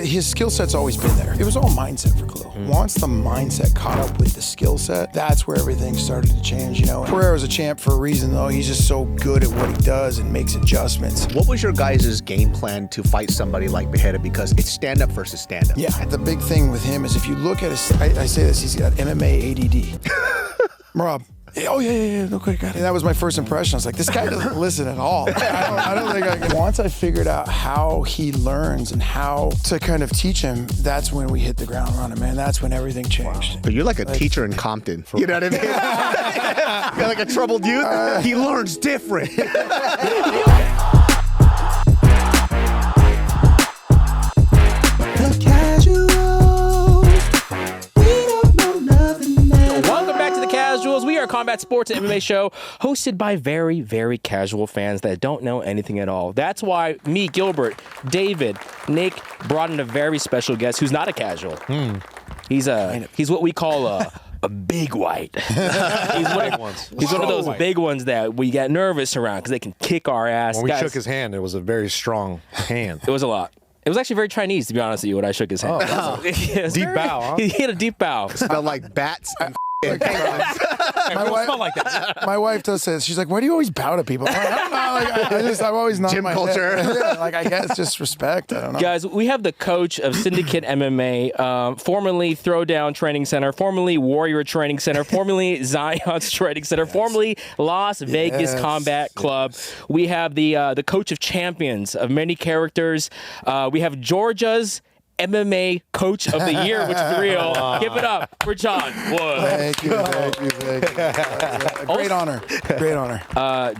his skill set's always been there. It was all mindset for Khalil. Once the mindset caught up with the skill set, that's where everything started to change, you know. Pereira is a champ for a reason, though. He's just so good at what he does and makes adjustments. What was your guys' game plan to fight somebody like Pereira? Because it's stand-up versus stand-up. Yeah, the big thing with him is if you look at his, I say this, he's got MMA ADD. Merab. Oh, yeah, no, quick. And that was my first impression. I was like, this guy doesn't listen at all. I don't think I can. Once I figured out how he learns and how to kind of teach him, that's when we hit the ground running, man. That's when everything changed. Wow. But you're like a teacher in Compton. You know what I mean? You're like a troubled youth. He learns different. We are a combat sports and MMA show hosted by very, very casual fans that don't know anything at all. That's why me, Gilbert, David, Nick brought in a very special guest who's not a casual. He's what we call a big white. He's one of those big ones that we get nervous around because they can kick our ass. When we shook his hand, it was a very strong hand. It was a lot. It was actually very Chinese, to be honest with you, when I shook his hand. Oh, deep bow, huh? He had a deep bow. It smelled like bats and my wife does say this. She's like, why do you always bow to people? I don't know. Like, I've always known gym my culture. Yeah, like I guess just respect. I don't know. Guys, we have the coach of Syndicate MMA, formerly Throwdown Training Center, formerly Warrior Training Center, formerly Zion's Training Center, formerly Las Vegas Combat Club. We have the coach of champions of many characters. We have Georgia's MMA Coach of the Year, which is real. Give it up for John Wood. Thank you. Great honor. Great honor.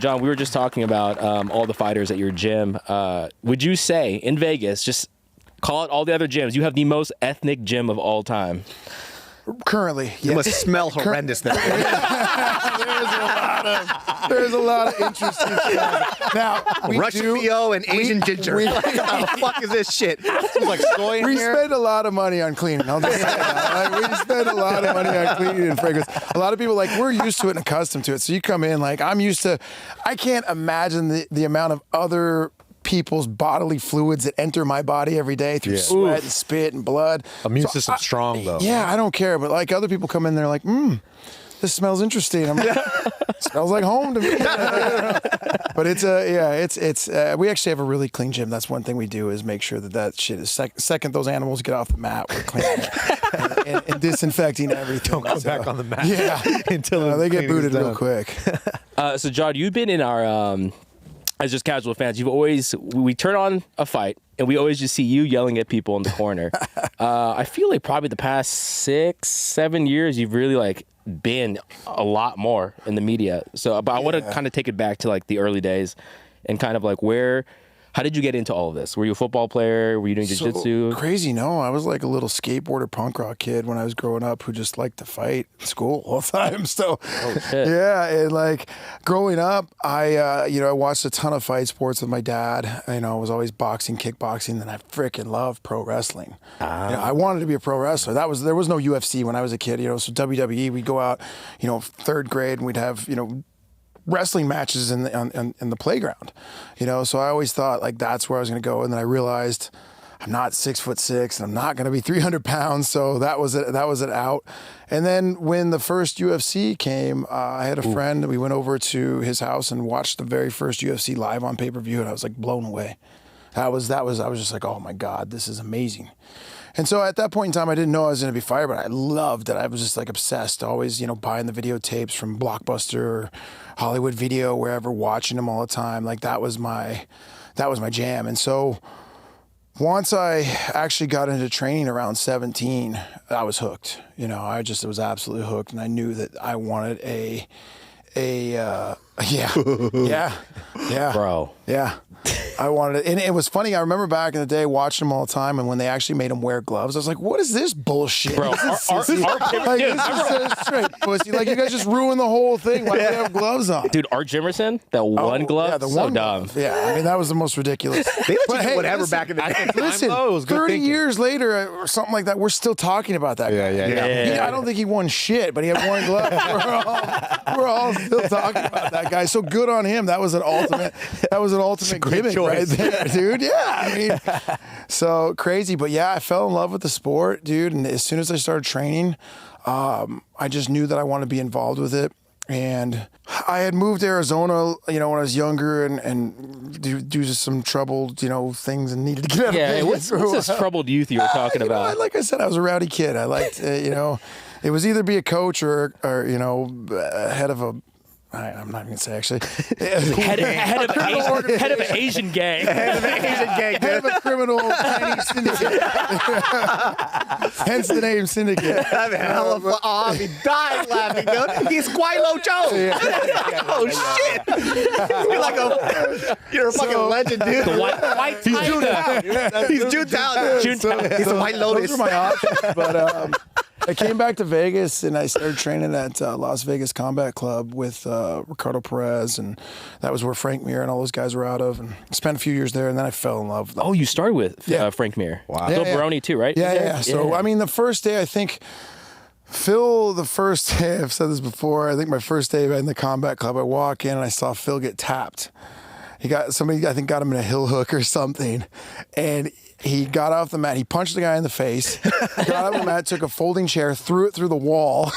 John, we were just talking about all the fighters at your gym. Would you say, in Vegas, just call it all the other gyms, you have the most ethnic gym of all time? Currently, yeah. It must smell horrendous there. There's a lot of interesting stuff. Now, Russian VO and Asian ginger. What the fuck is this shit? Like soy in we here. spend a lot of money on cleaning. I'll just say that. Like, we spend a lot of money on cleaning and fragrance. A lot of people, like, we're used to it and accustomed to it. So you come in, like, I'm used to, I can't imagine the amount of other people's bodily fluids that enter my body every day through sweat and spit and blood. Immune system's strong, though. Yeah, I don't care. But, like, other people come in, they're like, this smells interesting. It smells like home to me. But it's we actually have a really clean gym. That's one thing we do is make sure that shit is second those animals get off the mat, we're cleaning and disinfecting everything. Don't go back on the mat. Yeah, until they get booted real quick. So John, you've been in our as just casual fans, we turn on a fight and we always just see you yelling at people in the corner. I feel like probably the past 6-7 years you've really like been a lot more in the media. So, but I want to kind of take it back to like the early days and kind of like how did you get into all of this? Were you a football player? Were you doing jiu-jitsu? Crazy, no. I was like a little skateboarder punk rock kid when I was growing up who just liked to fight at school all the time. So, yeah, and like growing up, I watched a ton of fight sports with my dad. I was always boxing, kickboxing, and I freaking loved pro wrestling. I wanted to be a pro wrestler. There was no UFC when I was a kid. So WWE, we'd go out, third grade, and we'd have, wrestling matches in the playground, so I always thought like that's where I was going to go, and then I realized I'm not 6'6" and I'm not going to be 300 pounds, so that was it out. And then when the first UFC came, I had a friend, we went over to his house and watched the very first UFC live on pay-per-view, and I was like blown away. I was just like, oh my God, this is amazing. And so at that point in time, I didn't know I was going to be fired, but I loved it. I was just like obsessed, always, buying the videotapes from Blockbuster or Hollywood Video, wherever, watching them all the time. Like that was my jam. And so once I actually got into training around 17, I was hooked. I was absolutely hooked, and I knew that I wanted Bro. Yeah. I wanted it. And it was funny. I remember back in the day watching them all the time, and when they actually made them wear gloves, I was like, what is this bullshit? Bro, this is so straight pussy. Like, you guys just ruined the whole thing. Why do you have gloves on? Dude, Art Jimerson, that one glove, yeah, the so one dumb. glove. Yeah, I mean, that was the most ridiculous. They let you do whatever back in the day. Listen, 30 years later or something like that, we're still talking about that guy. Yeah. I don't think he won shit, but he had one glove. We're all still talking about that guy. So good on him. That was an ultimate gimmick right there, dude. Yeah, I mean, so crazy. But yeah, I fell in love with the sport, dude. And as soon as I started training, I just knew that I wanted to be involved with it. And I had moved to Arizona, when I was younger, and due to some troubled, things, and needed to get out of Vegas. What's this troubled youth you were talking about? Like I said, I was a rowdy kid. I liked, it was either be a coach or head of a. I'm not even gonna say actually. Head of an Asian gang. Head of an Asian gang. Head of a criminal Chinese syndicate. Hence the name Syndicate. I'm hell of a he died laughing, dude. He's Guaylo Joe. Oh shit! You're a fucking legend, dude. The white tiger. He's Junetown. He's a White Lotus. Those are my options, but I came back to Vegas and I started training at Las Vegas Combat Club with Ricardo Perez, and that was where Frank Mir and all those guys were out of, and spent a few years there, and then I fell in love. Oh, you started with Frank Mir. Wow. Bill Baroni too, right? Yeah. So, I mean, the first day, I think, Phil, the first day, I've said this before, I think my first day in the Combat Club, I walk in and I saw Phil get tapped. Somebody, I think, got him in a heel hook or something, and he got off the mat. He punched the guy in the face, got off the mat, took a folding chair, threw it through the wall,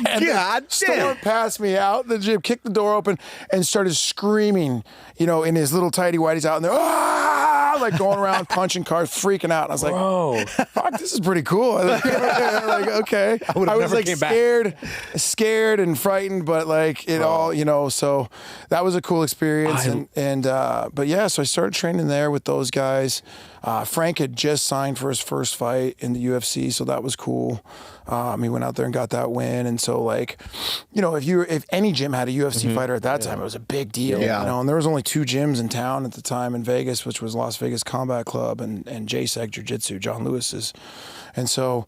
and God stormed past me out the gym, kicked the door open, and started screaming, in his little tighty whities out in there, like going around punching cars, freaking out. And I was like, "Whoa, fuck, this is pretty cool." Like, okay, I was like scared and frightened, but like it all, so that was a cool experience. But yeah, so I started training there with those guys. Frank had just signed for his first fight in the UFC, so that was cool. He went out there and got that win, and so if any gym had a UFC fighter at that time, it was a big deal. Yeah. And there was only 2 gyms in town at the time in Vegas, which was Las Vegas Combat Club and JSEC Jiu-Jitsu, John Lewis's, and so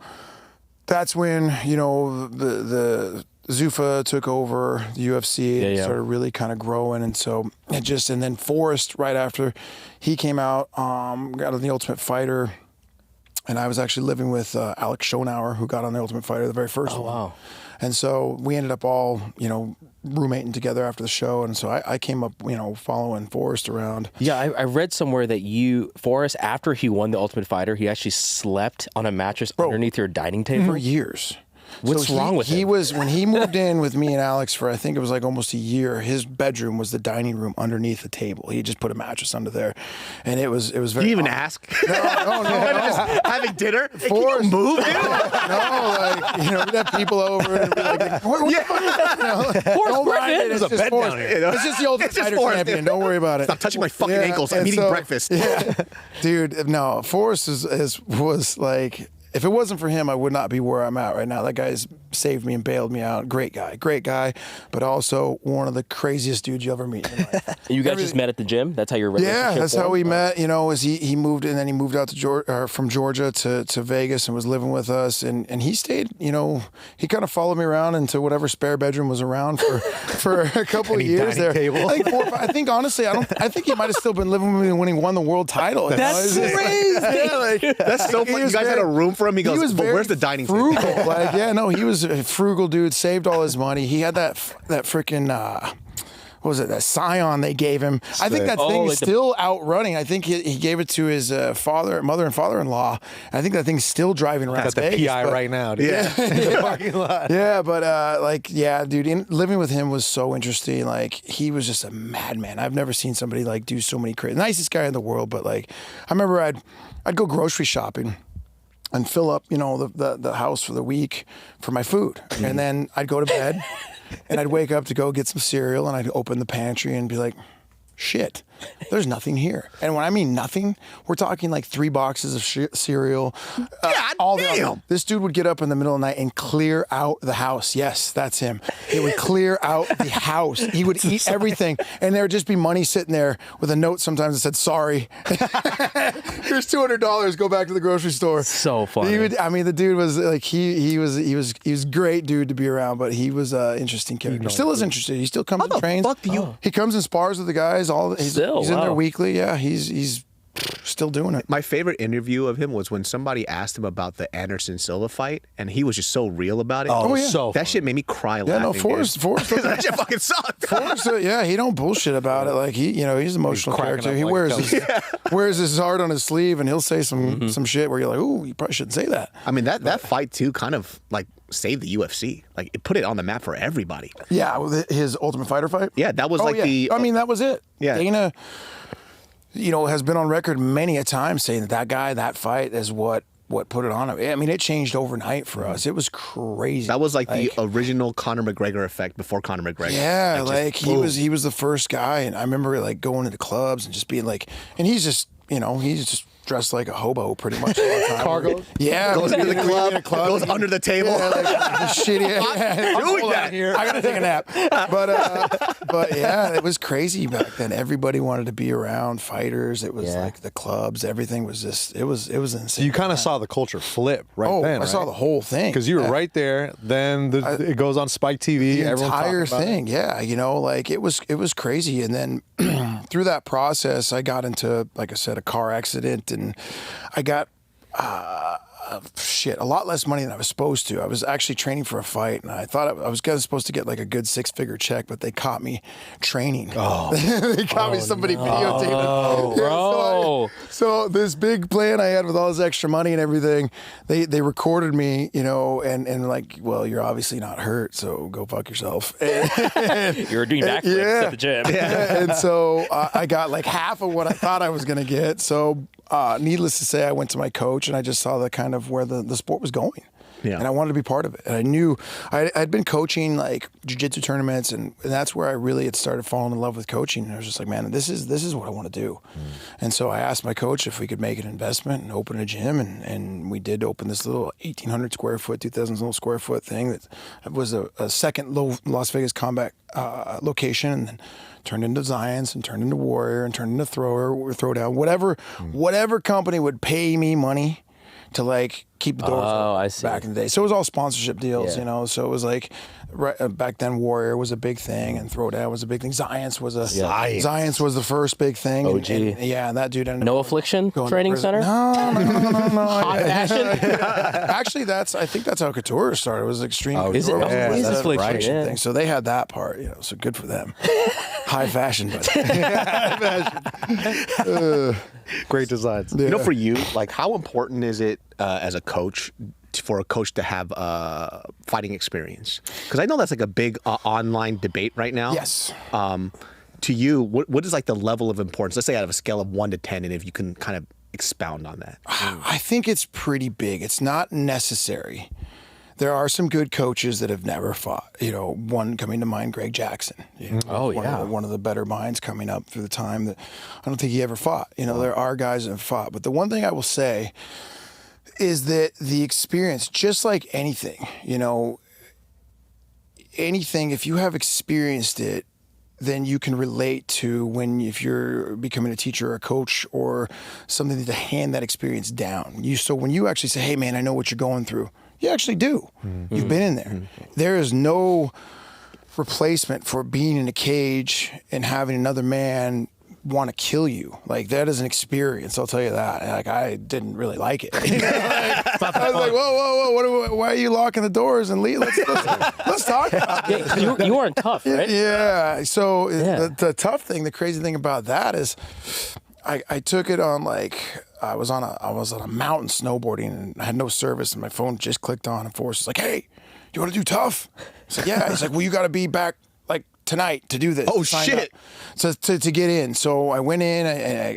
that's when the Zuffa took over the UFC and started really kind of growing, and so and then Forrest right after he came out, got on the Ultimate Fighter. And I was actually living with Alex Schonauer, who got on the Ultimate Fighter, the very first one. wow. And so we ended up all, roommating together after the show. And so I came up, following Forrest around. Yeah, I read somewhere that Forrest, after he won the Ultimate Fighter, he actually slept on a mattress underneath your dining table. For years. What's wrong with him? When he moved in with me and Alex for, I think it was like almost a year, his bedroom was the dining room underneath the table. He just put a mattress under there. And it was very... Did you even ask? No. Just having dinner? Hey, can you move? We'd have people over and be like, what the fuck? Forrest Griffin! There's a bed down here. It's just the Ultimate Fighter champion. Don't worry about it. Stop touching my fucking ankles. I'm eating breakfast. Yeah. Dude, no, Forrest was like... If it wasn't for him, I would not be where I'm at right now. That guy's saved me and bailed me out. Great guy, but also one of the craziest dudes you ever meet in your life. You guys just met at the gym? That's how your relationship Yeah, that's how we formed? met. As he moved, and then he moved out to from Georgia to Vegas and was living with us. And he stayed. He kind of followed me around into whatever spare bedroom was around for a couple of years there. Table. I think honestly, I think he might have still been living with me when he won the world title. That's crazy. That's so funny. You guys had a room for him. He goes, "Well, where's the dining frugal. table?" He was a frugal dude. Saved all his money. He had that freaking what was it? That Scion they gave him. I think that thing is still out running. I think he gave it to his mother and father-in-law. I think that thing's still driving around. Got the Vegas, PI right now, dude. Yeah, in the parking lot. Yeah, but dude, living with him was so interesting. Like, he was just a madman. I've never seen somebody do so many crazy. Nicest guy in the world, but I remember I'd go grocery shopping and fill up, the house for the week for my food. And then I'd go to bed and I'd wake up to go get some cereal, and I'd open the pantry and be like, shit, there's nothing here. And when I mean nothing, we're talking 3 boxes of cereal. God damn. This dude would get up in the middle of the night and clear out the house. Yes, that's him. He would clear out the house. He would eat everything. And there would just be money sitting there with a note sometimes that said, sorry. Here's $200. Go back to the grocery store. So funny. The dude was he was great dude to be around, but he was an interesting character. Still is interested. He still comes and trains. Fuck do you? He comes and spars with the guys. He's in there weekly. Yeah, he's still doing it. My favorite interview of him was when somebody asked him about the Anderson Silva fight, and he was just so real about it. Oh, yeah. so that shit made me cry laughing. Yeah, no, Forrest that shit fucking sucked. Forrest, yeah, he don't bullshit about it. Like he's an emotional character. He like wears his heart on his sleeve, and he'll say some shit where you're like, ooh, you probably shouldn't say that. I mean, that fight too kind of like saved the UFC. Like it put it on the map for everybody. Yeah, his Ultimate Fighter fight. Yeah, that was I mean, that was it. Yeah. Dana, has been on record many a time saying that fight is what put it on. I mean, it changed overnight for us. It was crazy. That was like the original Conor McGregor effect before Conor McGregor. Yeah, he was the first guy, and I remember like going into clubs and just being like, and he's just dressed like a hobo pretty much all the time. Cargo? Yeah. Goes into the club, goes under the table. Yeah, like shitty. Yeah. Doing that here. I gotta take a nap. But yeah, it was crazy back then. Everybody wanted to be around fighters. It was like the clubs. Everything was just. It was insane. So you kind of saw the culture flip then. I saw the whole thing because you were right there. Then it goes on Spike TV. The entire thing. Yeah, like it was crazy. And then through that process, I got into, like I said, a car accident. And I got a lot less money than I was supposed to. I was actually training for a fight, and I thought I was supposed to get like a good 6-figure check, but they caught me training. Oh, they caught me. Somebody videotaped it. Bro. So this big plan I had with all this extra money and everything, they recorded me, and like, well, you're obviously not hurt, so go fuck yourself. You were doing backflips at the gym. Yeah. And so I got like half of what I thought I was going to get. So needless to say, I went to my coach, and I just saw the kind of where the sport was going. Yeah. And I wanted to be part of it. And I knew I'd been coaching like jiu-jitsu tournaments, and that's where I really had started falling in love with coaching. And I was just like, man, this is what I want to do. And so I asked my coach if we could make an investment and open a gym, and we did open this little 1,800 square foot, 2,000 square foot thing that was a second Las Vegas combat location, and then turned into Zions and turned into Warrior and turned into Thrower or Throwdown, whatever company would pay me money to like keep the doors open back in the day. So it was all sponsorship deals, So it was like back then Warrior was a big thing and Throwdown was a big thing. Zions was Zions was the first big thing. OG. And that dude ended No up Affliction Training Center? No. Hot fashion? Actually, I think that's how Couture started. It was extreme. Is it? Couture was Is the Affliction fashion thing. So they had that part, so good for them. High fashion, but great designs. Yeah. For you, like, how important is it as a coach for a coach to have fighting experience? Because I know that's like a big online debate right now. Yes. To you, what is like the level of importance? Let's say out of a scale of 1 to 10, and if you can kind of expound on that. I think it's pretty big. It's not necessary. There are some good coaches that have never fought. One coming to mind, Greg Jackson. One of the better minds coming up through the time that I don't think he ever fought. There are guys that have fought. But the one thing I will say is that the experience, just like anything, if you have experienced it, then you can relate to if you're becoming a teacher or a coach or something to hand that experience down. So when you actually say, hey man, I know what you're going through, you actually do. Mm-hmm. You've been in there. Mm-hmm. There is no replacement for being in a cage and having another man want to kill you. Like, that is an experience, I'll tell you that. Like, I didn't really like it. I was like, whoa, why are you locking the doors and leave? Let's talk about this. You weren't tough, right? Yeah. So the tough thing, the crazy thing about that is I took it on I was on a mountain snowboarding and I had no service and my phone just clicked on and Forrest was like, hey, do you want to do tough? I said, yeah. He's like, well, you got to be back tonight to do this. Oh, shit. So to get in. So I went in,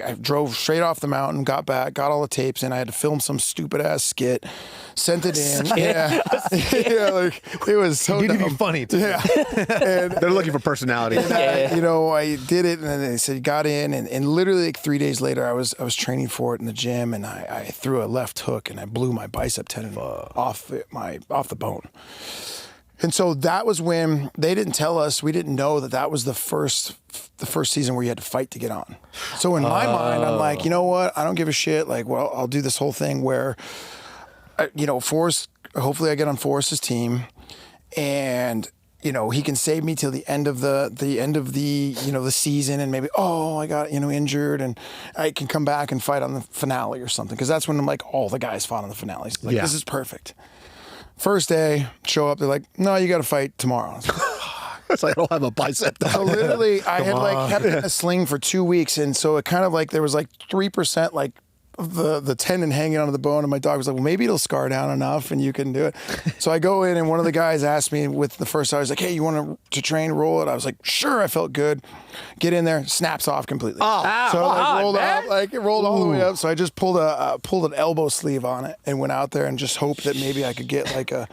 I drove straight off the mountain, got back, got all the tapes in. I had to film some stupid ass skit, sent it in. Yeah. It was so You need dumb. to be funny too. Yeah. And They're looking for personality. I did it, and then they said, got in, and literally 3 days later, I was training for it in the gym, and I threw a left hook, and I blew my bicep tendon off the bone. And so that was when they didn't tell us, we didn't know that was the first season where you had to fight to get on. So in my mind, I'm like, you know what? I don't give a shit. I'll do this whole thing where, Forrest, hopefully I get on Forrest's team, and you know, he can save me till the end of the you know, the season, and maybe, I got, you know, injured, and I can come back and fight on the finale or something, because that's when like all the guys fought on the finales. Like, this is perfect. First day, show up, they're like, no, you got to fight tomorrow. It's like, I don't have a bicep. So literally, I had like kept it in a sling for 2 weeks, and so it kind of like there was like 3% like the tendon hanging onto the bone, and my dog was like, well, maybe it'll scar down enough and you can do it. So I go in, and one of the guys asked me with the first time, I was like, hey, you want to train, roll it? I was like, sure. I felt good. Get in there, snaps off completely. Oh, so like rolled up, like it rolled all the way up. So I just pulled an elbow sleeve on it and went out there and just hoped that maybe I could get like a,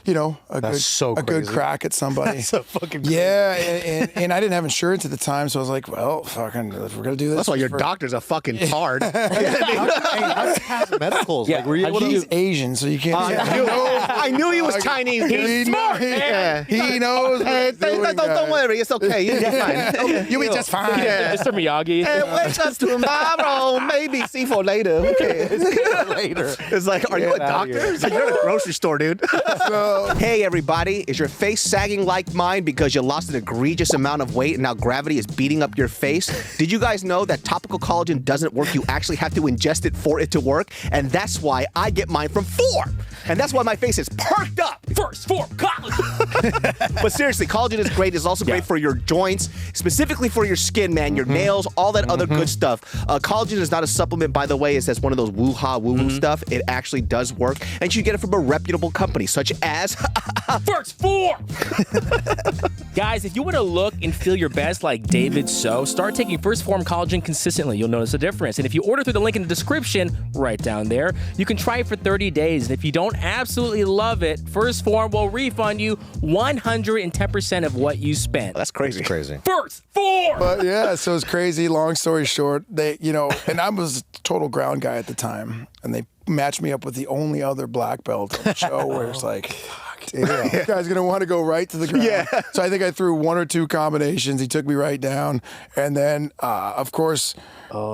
you know, a good crack at somebody. That's so fucking crazy. Yeah, and I didn't have insurance at the time, so I was like, well, fucking, if we're gonna do this. That's why your doctor's a fucking tard. Medicals. Yeah. Like, were you able He's to? Asian, so you can't. I knew he was Chinese. He's smart, man. He knows. What he's doing, Don't worry, it's okay. You'll be fine. You'll be just fine. Yeah. Mr. Miyagi. And wake up tomorrow, maybe see for later. Who cares? Later. It's like, are you a doctor? It's like, you're at a grocery store, dude. Hey, everybody. Is your face sagging like mine because you lost an egregious amount of weight and now gravity is beating up your face? Did you guys know that topical collagen doesn't work? You actually have to ingest it for it to work. And that's why I get mine from Form. And that's why my face is perked up. First Form collagen. But seriously, collagen is great. It's also great for your joints, specifically for your skin, man, your nails, all that other good stuff. Collagen is not a supplement, by the way. It says one of those woo-ha, woo-woo stuff. It actually does work. And you get it from a reputable company, such as First Form. Guys, if you want to look and feel your best like David So, start taking First Form collagen consistently. You'll notice a difference. And if you order through the link in the description, right down there, you can try it for 30 days. And if you don't absolutely love it, First Form will refund you 110% of what you spent. That's crazy. It's crazy. First Form! But yeah, so it's crazy. Long story short, they, you know, and I was a total ground guy at the time, and they matched me up with the only other black belt on the show where it's like, damn, this guy's gonna want to go right to the ground. Yeah. So I think I threw 1 or 2 combinations. He took me right down, and then of course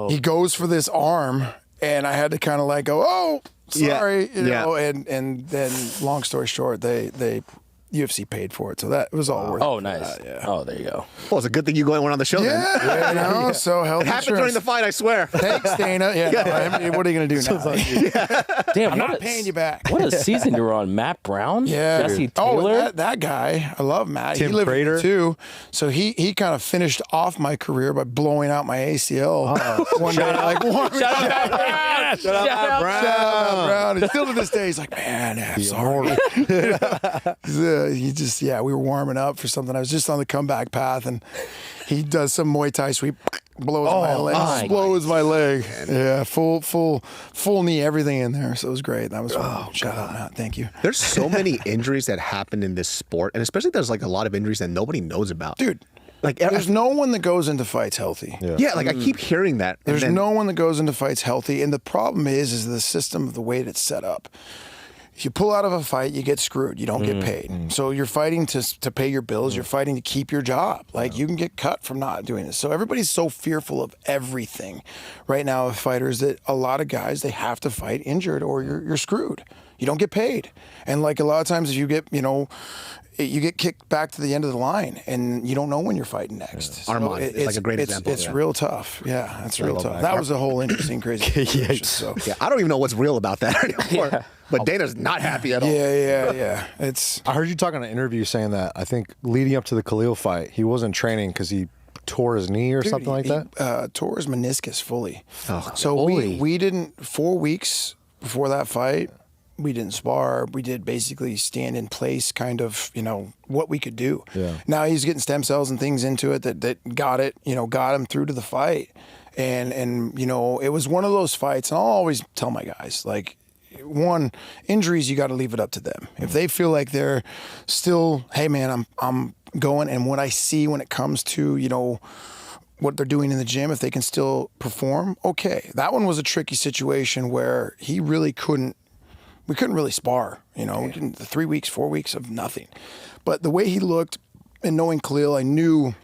he goes for this arm, and I had to kind of like go, sorry, you know, and then long story short, they UFC paid for it, so that was all worth it. Oh, nice. Oh, there you go. Well, it's a good thing you went on the show then. Yeah, you know, so health It happened during the fight, I swear. Thanks, Dana. I mean, what are you going to do now? Damn, I'm not paying you back. What a season you were on. Matt Brown? Yeah. Jesse Taylor? Oh, that guy. I love Matt. Tim he lived Pereira. here too. So he kind of finished off my career by blowing out my ACL one day. Like, Shout out Matt Brown! Shout out Matt Brown. And still to this day, he's like, man, I'm sorry. He just, we were warming up for something. I was just on the comeback path, and he does some Muay Thai sweep, blows my leg, blows my leg. Yeah, full knee, everything in there. So it was great. That was fun. Shout out, Matt. Thank you. There's so many injuries that happen in this sport, and especially there's like a lot of injuries that nobody knows about. Dude, like there's no one that goes into fights healthy. Yeah, like I keep hearing that. There's no one that goes into fights healthy, and the problem is the system of the way it's set up. If you pull out of a fight, you get screwed. You don't get paid. So you're fighting to pay your bills. You're fighting to keep your job. Like, you can get cut from not doing this. So everybody's so fearful of everything right now of fighters that a lot of guys, they have to fight injured or you're screwed. You don't get paid. And like a lot of times if you get, you get kicked back to the end of the line and you don't know when you're fighting next. So Armand is like a great example. It's real tough. Yeah, it's real tough. That was a whole interesting, crazy situation. So. Yeah, I don't even know what's real about that anymore. But Dana's not happy at all. Yeah. I heard you talk on an interview saying that I think leading up to the Khalil fight, he wasn't training because he tore his knee or something like that? Tore his meniscus fully. Oh, so we didn't, 4 weeks before that fight, we didn't spar. We did basically stand in place, kind of, what we could do. Yeah. Now he's getting stem cells and things into it that got him through to the fight. And it was one of those fights, and I'll always tell my guys, like, one, injuries, you got to leave it up to them. If they feel like they're still, hey man, I'm going, and what I see when it comes to, what they're doing in the gym, if they can still perform, okay. That one was a tricky situation where we couldn't really spar, We didn't, 3 weeks, 4 weeks of nothing. But the way he looked, and knowing Khalil, I knew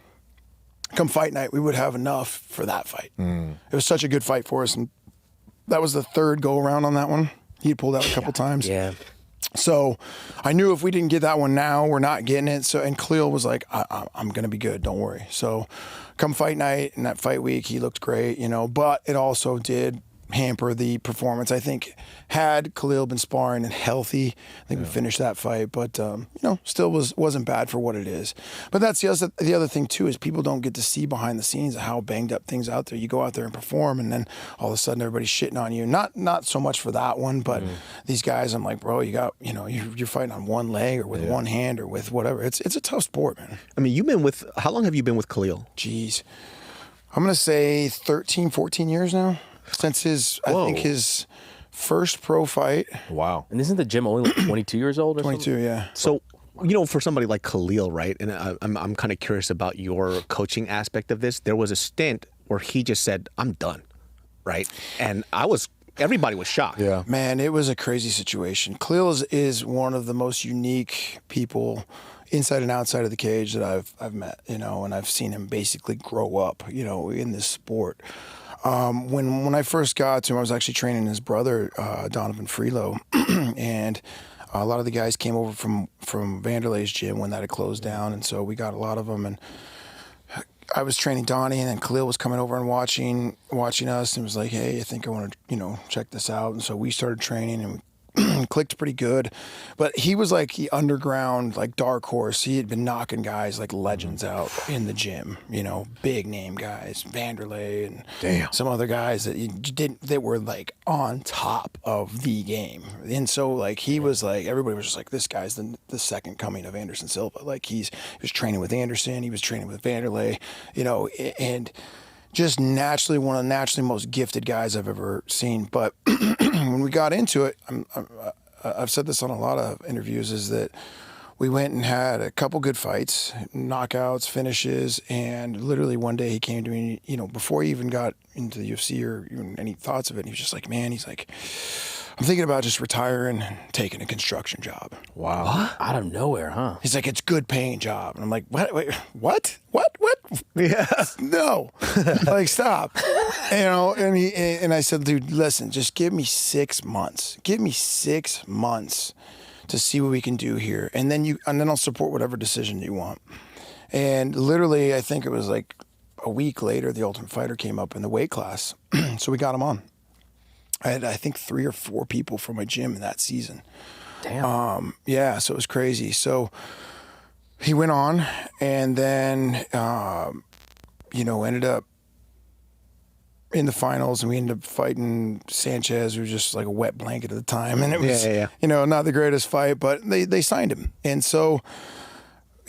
come fight night, we would have enough for that fight. It was such a good fight for us, and that was the third go around on that one. He pulled out a couple times. Yeah. So I knew if we didn't get that one now, we're not getting it. So, and Khalil was like, I'm going to be good. Don't worry. So come fight night and that fight week, he looked great, you know, but it also did hamper the performance. I think had Khalil been sparring and healthy, I think we finished that fight, but you know, still wasn't bad for what it is. But that's the other thing too, is people don't get to see behind the scenes of how banged up things out there. You go out there and perform, and then all of a sudden everybody's shitting on you. Not so much for that one, but these guys, I'm like, bro, you got, you know, you're fighting on one leg or with one hand or with whatever. It's a tough sport, man. I mean, how long have you been with Khalil? Jeez, I'm gonna say 13, 14 years now. Since I think his first pro fight. Wow. And isn't the gym only like 22 years old or 22, something? yeah. So, you know, for somebody like Khalil, right? And I'm kind of curious about your coaching aspect of this. There was a stint where he just said, "I'm done," right? And everybody was shocked. Yeah. Man, it was a crazy situation. Khalil is one of the most unique people inside and outside of the cage that I've met, you know, and I've seen him basically grow up, you know, in this sport. When I first got to him, I was actually training his brother, Donovan Freelo, and a lot of the guys came over from Vanderlei's gym when that had closed down, and so we got a lot of them. And I was training Donnie, and then Khalil was coming over and watching us, and was like, "Hey, I think I want to, you know, check this out." And so we started training, and we clicked pretty good. But he was like the underground, like dark horse. He had been knocking guys like legends out in the gym, you know, big name guys, Vanderlei and some other guys that were like on top of the game. And so like he was like, everybody was just like, this guy's the second coming of Anderson Silva. Like he was training with Anderson, he was training with Vanderlei, you know, and just naturally one of the naturally most gifted guys I've ever seen. But when we got into it, I've said this on a lot of interviews, is that we went and had a couple good fights, knockouts, finishes, and literally one day he came to me, you know, before he even got into the UFC or even any thoughts of it, he was just like, man, he's like, I'm thinking about just retiring and taking a construction job. Wow. What? Out of nowhere, huh? He's like, it's a good paying job. And I'm like, what? Wait, what? Yeah. No. Like, stop. You know, and I said, dude, listen, just give me 6 months. Give me 6 months to see what we can do here. And then I'll support whatever decision you want. And literally, I think it was like a week later, the Ultimate Fighter came up in the weight class. So we got him on. I had, I think, 3 or 4 people from my gym in that season. Damn. Yeah, so it was crazy. So he went on, and then, you know, ended up in the finals, and we ended up fighting Sanchez, who was just like a wet blanket at the time. And it was, you know, not the greatest fight, but they signed him. And so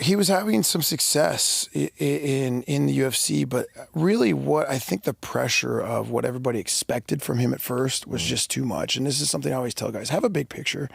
he was having some success in the UFC, but really what I think the pressure of what everybody expected from him at first was just too much. And this is something I always tell guys, have a big picture.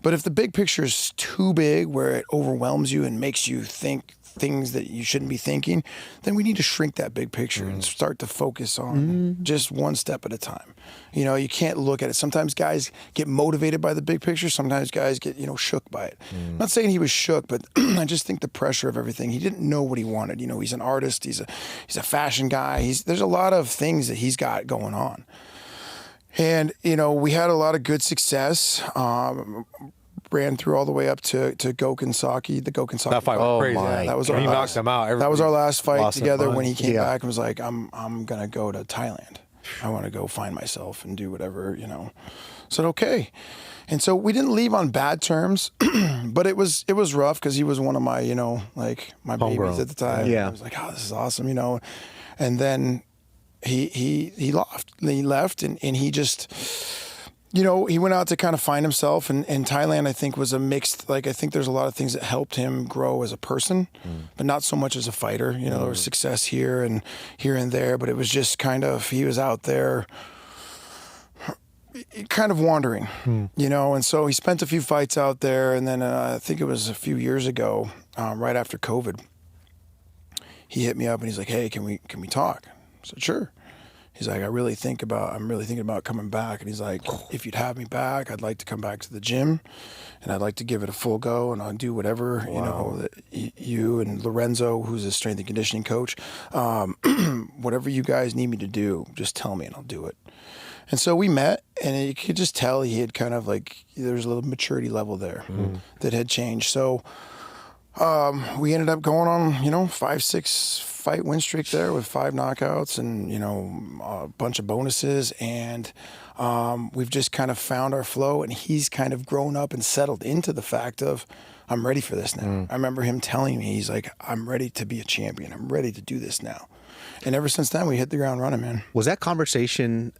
But if the big picture is too big where it overwhelms you and makes you think things that you shouldn't be thinking, then we need to shrink that big picture and start to focus on just one step at a time. You know, you can't look at it. Sometimes guys get motivated by the big picture. Sometimes guys get, you know, shook by it. I'm not saying he was shook, but I just think the pressure of everything, he didn't know what he wanted. You know, he's an artist. He's a fashion guy. There's a lot of things that he's got going on. And, you know, we had a lot of good success. Ran through all the way up to Gokhan Saki, the Gokhan Saki. That fight was crazy. Yeah, that was our he last, knocked him out. That was our last fight together when he came Yeah. back and was like, I'm gonna go to Thailand. I want to go find myself and do whatever, you know. I said, okay. And so we didn't leave on bad terms, but it was rough because he was one of my, you know, like my babies at the time. Yeah. I was like, oh, this is awesome, you know. And then he left and he just, you know, he went out to kind of find himself, and Thailand, I think, was a mixed, like, I think there's a lot of things that helped him grow as a person, but not so much as a fighter. You know, there was success here and there, but it was just kind of, he was out there kind of wandering, you know, and so he spent a few fights out there, and then I think it was a few years ago, right after COVID, he hit me up and he's like, hey, can we talk? I said, sure. He's like, I'm really thinking about coming back. And he's like, if you'd have me back, I'd like to come back to the gym, and I'd like to give it a full go, and I'll do whatever, you know, that you and Lorenzo, who's a strength and conditioning coach, whatever you guys need me to do, just tell me and I'll do it. And so we met, and you could just tell he had kind of like, there was a little maturity level there that had changed. So we ended up going on, 5-6 fight win streak there with 5 knockouts and, a bunch of bonuses. And we've just kind of found our flow, and he's kind of grown up and settled into the fact of, I'm ready for this now. I remember him telling me, he's like, I'm ready to be a champion. I'm ready to do this now. And ever since then, we hit the ground running, man. Was that conversation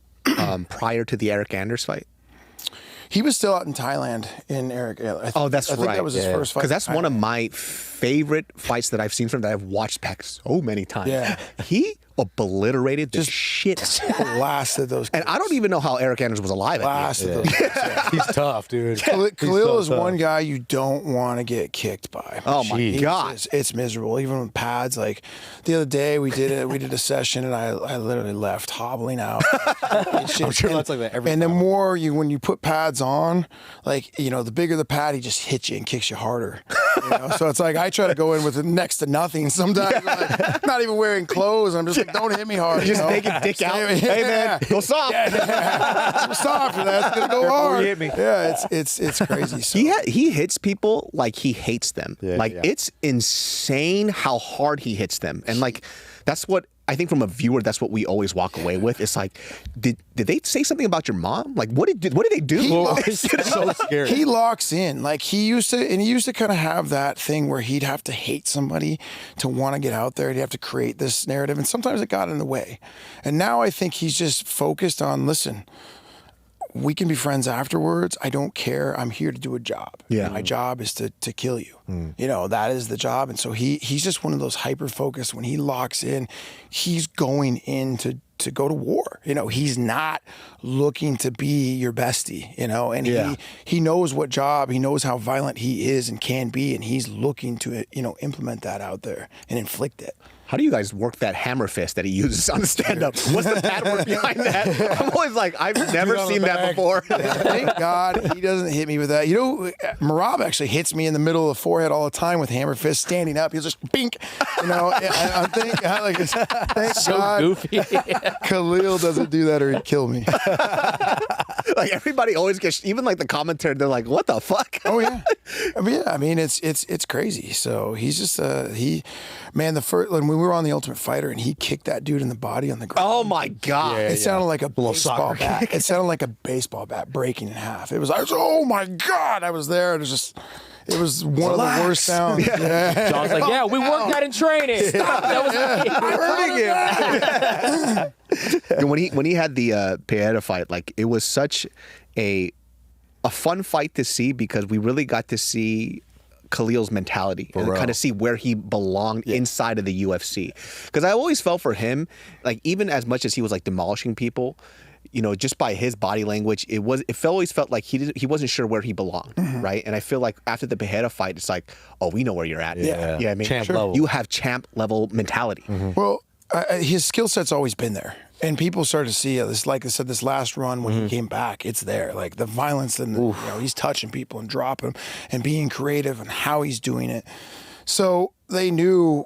prior to the Eric Anders fight? He was still out in Thailand in Eric. That's I right. think that was his first fight. Because that's one of my favorite fights that I've seen from that I've watched back so many times. Yeah. He obliterated the shit. Blasted those kids. And I don't even know how Eric Anders was alive at the end. Blasted those kids. Yeah. He's tough, dude. Khalil is one guy you don't want to get kicked by. Oh my God. It's miserable. Even with pads. Like the other day we did a session and I literally left hobbling out. I'm sure that's like that every And time. the more when you put pads on, like, the bigger the pad, he just hits you and kicks you harder. So it's like I try to go in with next to nothing. Sometimes I'm like, not even wearing clothes. I'm just like, don't hit me hard. Just make it dick out. Hey man, go soft. Go soft for that. It's gonna go hard. You hit me. Yeah, it's crazy. So. He hits people like he hates them. It's insane how hard he hits them. And that's what I think from a viewer, that's what we always walk away with. It's like, did they say something about your mom? Like, what did they do? It's so scary. He locks in. Like he used to kind of have that thing where he'd have to hate somebody to want to get out there. He'd have to create this narrative, and sometimes it got in the way. And now I think he's just focused on, listen, we can be friends afterwards. I don't care. I'm here to do a job. Yeah. And my job is to kill you. That is the job. And so he's just one of those hyper-focused. When he locks in, he's going in to go to war. He's not looking to be your bestie, and he knows what job, he knows how violent he is and can be, and he's looking to, implement that out there and inflict it. How do you guys work that hammer fist that he uses on the stand-up? What's the pad work behind that? I'm always like, I've never seen that before. Thank God he doesn't hit me with that. Merab actually hits me in the middle of the forehead all the time with hammer fist standing up. He'll just bink. I'm thinking, thank So God goofy. Khalil doesn't do that or he'd kill me. Like everybody always gets, even like the commentary, they're like, what the fuck? Oh yeah. I mean it's crazy. So he's just the first when we were on The Ultimate Fighter and he kicked that dude in the body on the ground. Oh my God. It sounded like a baseball bat. It sounded like a baseball bat breaking in half. It was like, oh my God, I was there. It was one of the worst sounds. Yeah. John's like, yeah, we worked that in training. Stop. That was And when he had the Pereira fight, like it was such a fun fight to see because we really got to see Khalil's mentality and kind of see where he belonged inside of the UFC. Because I always felt for him, like even as much as he was like demolishing people, just by his body language, it always felt like he wasn't sure where he belonged, right? And I feel like after the Pereira fight, it's like, oh, we know where you're at. Yeah, I mean, champ level. You have champ level mentality. Well, his skill set's always been there. And people started to see this, like I said, this last run when he came back, it's there. Like the violence and he's touching people and dropping them and being creative and how he's doing it. So they knew,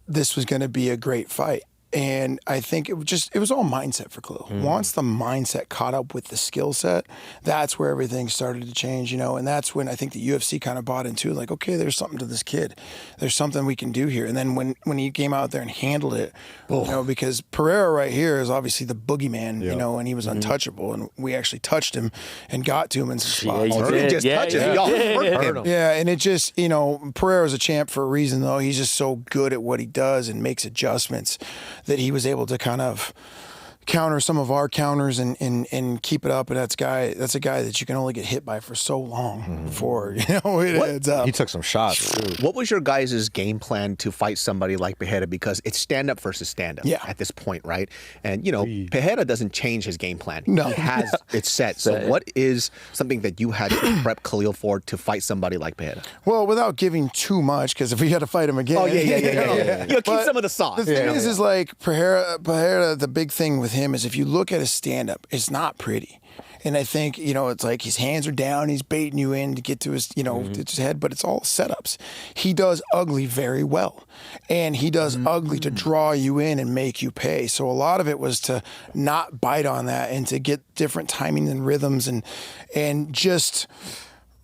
this was going to be a great fight. And I think it was all mindset for Khalil. Once the mindset caught up with the skill set, that's where everything started to change, and that's when I think the UFC kind of bought into like, okay, there's something to this kid. There's something we can do here. And then when he came out there and handled it, because Pereira right here is obviously the boogeyman, and he was untouchable. And we actually touched him and got to him in some spots. Yeah, and it just, Pereira's a champ for a reason, though. He's just so good at what he does and makes adjustments that he was able to kind of counter some of our counters and keep it up. And that's a guy that you can only get hit by for so long before it heads up. He took some shots too. What was your guys' game plan to fight somebody like Pereira? Because it's stand up versus stand up at this point, right? And Pereira doesn't change his game plan. No. He has it set. So what is something that you had to prep Khalil for to fight somebody like Pereira? Well, without giving too much, because if we had to fight him again. Oh yeah. Keep some of the sauce. The thing is like Pereira, the big thing with him is if you look at his stand-up, it's not pretty. And I think, it's like his hands are down, he's baiting you in to get to his, to his head, but it's all setups. He does ugly very well. And he does ugly to draw you in and make you pay. So a lot of it was to not bite on that and to get different timing and rhythms and just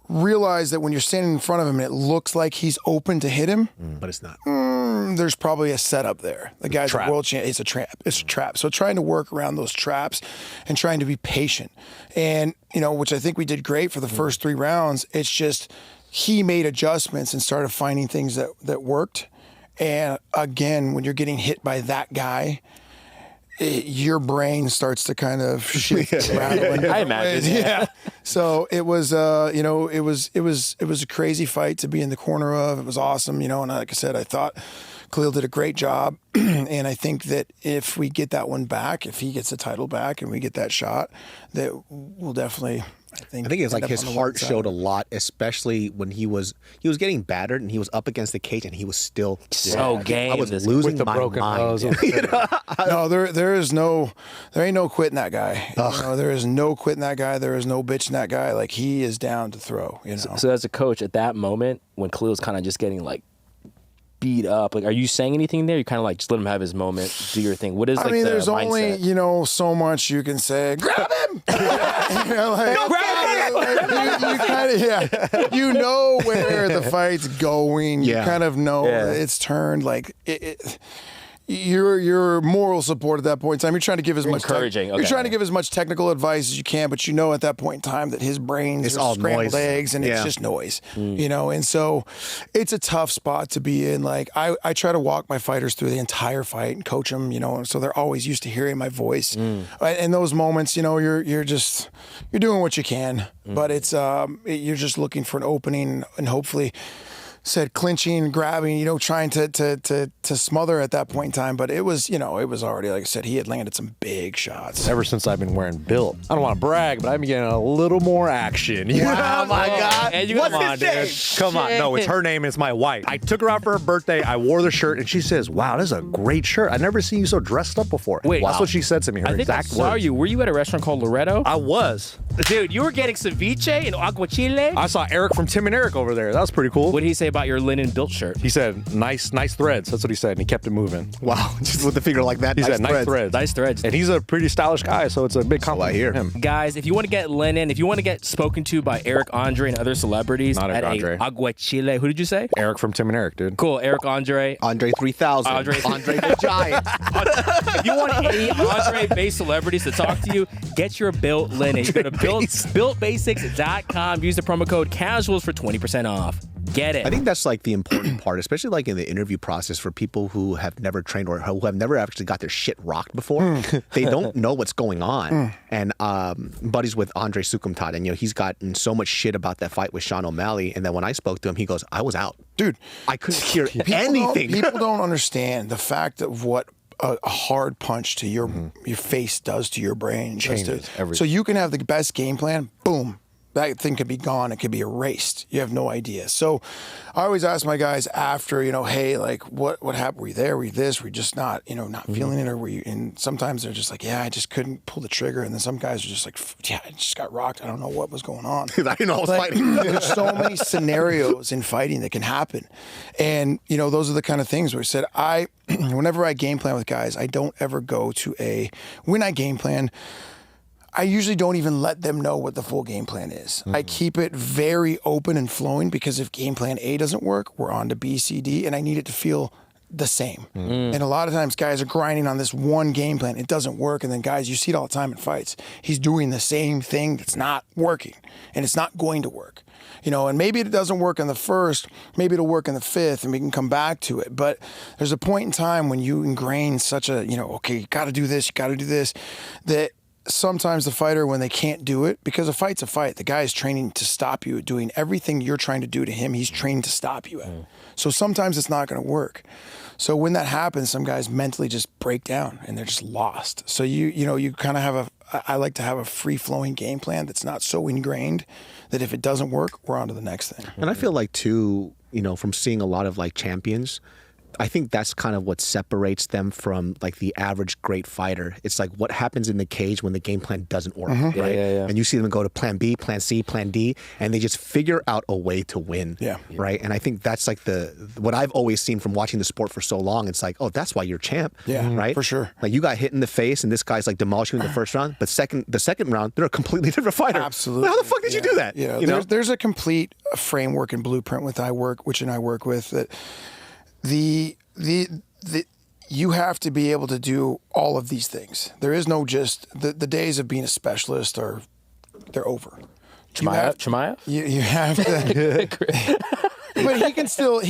realize that when you're standing in front of him and it looks like he's open to hit him, but it's not. There's probably a setup there. The guy's a world champ. It's a trap. It's a trap. So trying to work around those traps and trying to be patient, and which I think we did great for the first 3 rounds. It's just he made adjustments and started finding things that worked. And again, when you're getting hit by that guy, your brain starts to kind of shift around. I imagine. Yeah. So it was, it was a crazy fight to be in the corner of. It was awesome, and like I said, I thought Khalil did a great job. And I think that if we get that one back, if he gets the title back and we get that shot, that we'll definitely. I think it's like his heart showed a lot, especially when he was getting battered and he was up against the cage and he was still so game. I was losing my mind. No, there ain't no quitting that guy. There is no quitting that guy. There is no bitching that guy. Like, he is down to throw. So as a coach, at that moment when Khalil's kind of just getting like beat up, like, are you saying anything there? You kind of like just let him have his moment, do your thing. What is like there's the only mindset? So much you can say. Grab him! Grab him! You know where the fight's going. You kind of know it's turned. Like your moral support at that point in time. You're trying to give as much encouraging. You're trying to give as much technical advice as you can, but at that point in time that his brain's all scrambled noise. eggs and it's just noise. And so it's a tough spot to be in. Like, I try to walk my fighters through the entire fight and coach them, so they're always used to hearing my voice. In those moments, you're doing what you can, but it's you're just looking for an opening and hopefully clinching, grabbing, trying to smother at that point in time. But it was already, like I said, he had landed some big shots. Ever since I've been wearing Built, I don't want to brag, but I've been getting a little more action. Wow, my God. And What's come on, his name? dude. Come on. No, it's her name. It's my wife. I took her out for her birthday. I wore the shirt, and she says, "Wow, this is a great shirt. I've never seen you so dressed up before." Wait, that's what she said to me. Her I think exact I saw words. you. Were you at a restaurant called Loretto? I was. Dude, you were getting ceviche and aguachile? I saw Eric from Tim and Eric over there. That was pretty cool. What did he say about your linen built shirt? He said, nice threads. That's what he said, and he kept it moving. Wow, just with the figure like that. He said, nice threads. Nice threads. And he's a pretty stylish guy, so it's a big compliment I hear. for him. Guys, if you want to get linen, if you want to get spoken to by Eric Andre and other celebrities Not at Eric Andre. a aguachile, who did you say? Eric from Tim and Eric, dude. Cool, Eric Andre. Andre 3000. Andre the Giant. If you want any Andre-based celebrities to talk to you, get your built linen. You go to builtbasics.com. Use the promo code CASUALS for 20% off. Get it. I think that's like the important part, especially like in the interview process for people who have never trained or who have never actually got their shit rocked before. They don't know what's going on. And buddies with Andre Sukumtat, and he's gotten so much shit about that fight with Sean O'Malley. And then when I spoke to him, he goes, "I was out, dude. I couldn't hear anything." People don't understand the fact of what a hard punch to your face does to your brain. Changes everything. So you can have the best game plan, boom, that thing could be gone. It could be erased. You have no idea. So I always ask my guys after, hey, like, what happened? Were you there? Were you this? Were you just not, not feeling it? Or were you? And sometimes they're just like, yeah, I just couldn't pull the trigger. And then some guys are just like, yeah, I just got rocked. I don't know what was going on. I didn't know I was fighting. There's so many scenarios in fighting that can happen. And, those are the kind of things where I said, whenever I game plan with guys, I don't ever go to when I game plan, I usually don't even let them know what the full game plan is. I keep it very open and flowing because if game plan A doesn't work, we're on to B, C, D, and I need it to feel the same. And a lot of times guys are grinding on this one game plan. It doesn't work. And then guys, you see it all the time in fights. He's doing the same thing that's not working and it's not going to work. And maybe it doesn't work in the first, maybe it'll work in the fifth and we can come back to it. But there's a point in time when you ingrain such a, okay, you got to do this, that sometimes the fighter, when they can't do it, because a fight's a fight, the guy is training to stop you, doing everything you're trying to do to him, he's trained to stop you at. So sometimes it's not going to work. So when that happens, some guys mentally just break down and they're just lost. So you kind of I like to have a free-flowing game plan that's not so ingrained that if it doesn't work, we're on to the next thing. And I feel like too, from seeing a lot of like champions, I think that's kind of what separates them from like the average great fighter. It's like what happens in the cage when the game plan doesn't work, right? Yeah. And you see them go to plan B, plan C, plan D, and they just figure out a way to win, right? And I think that's like what I've always seen from watching the sport for so long. It's like, oh, that's why you're champ, right? For sure. Like you got hit in the face, and this guy's like demolishing you in the first round, but the second round, they're a completely different fighter. Absolutely. How the fuck did you do that? Yeah, you know? there's a complete framework and blueprint with I work with that you have to be able to do all of these things. There is no just the days of being a specialist they're over. Chimaev? You have to. But he can still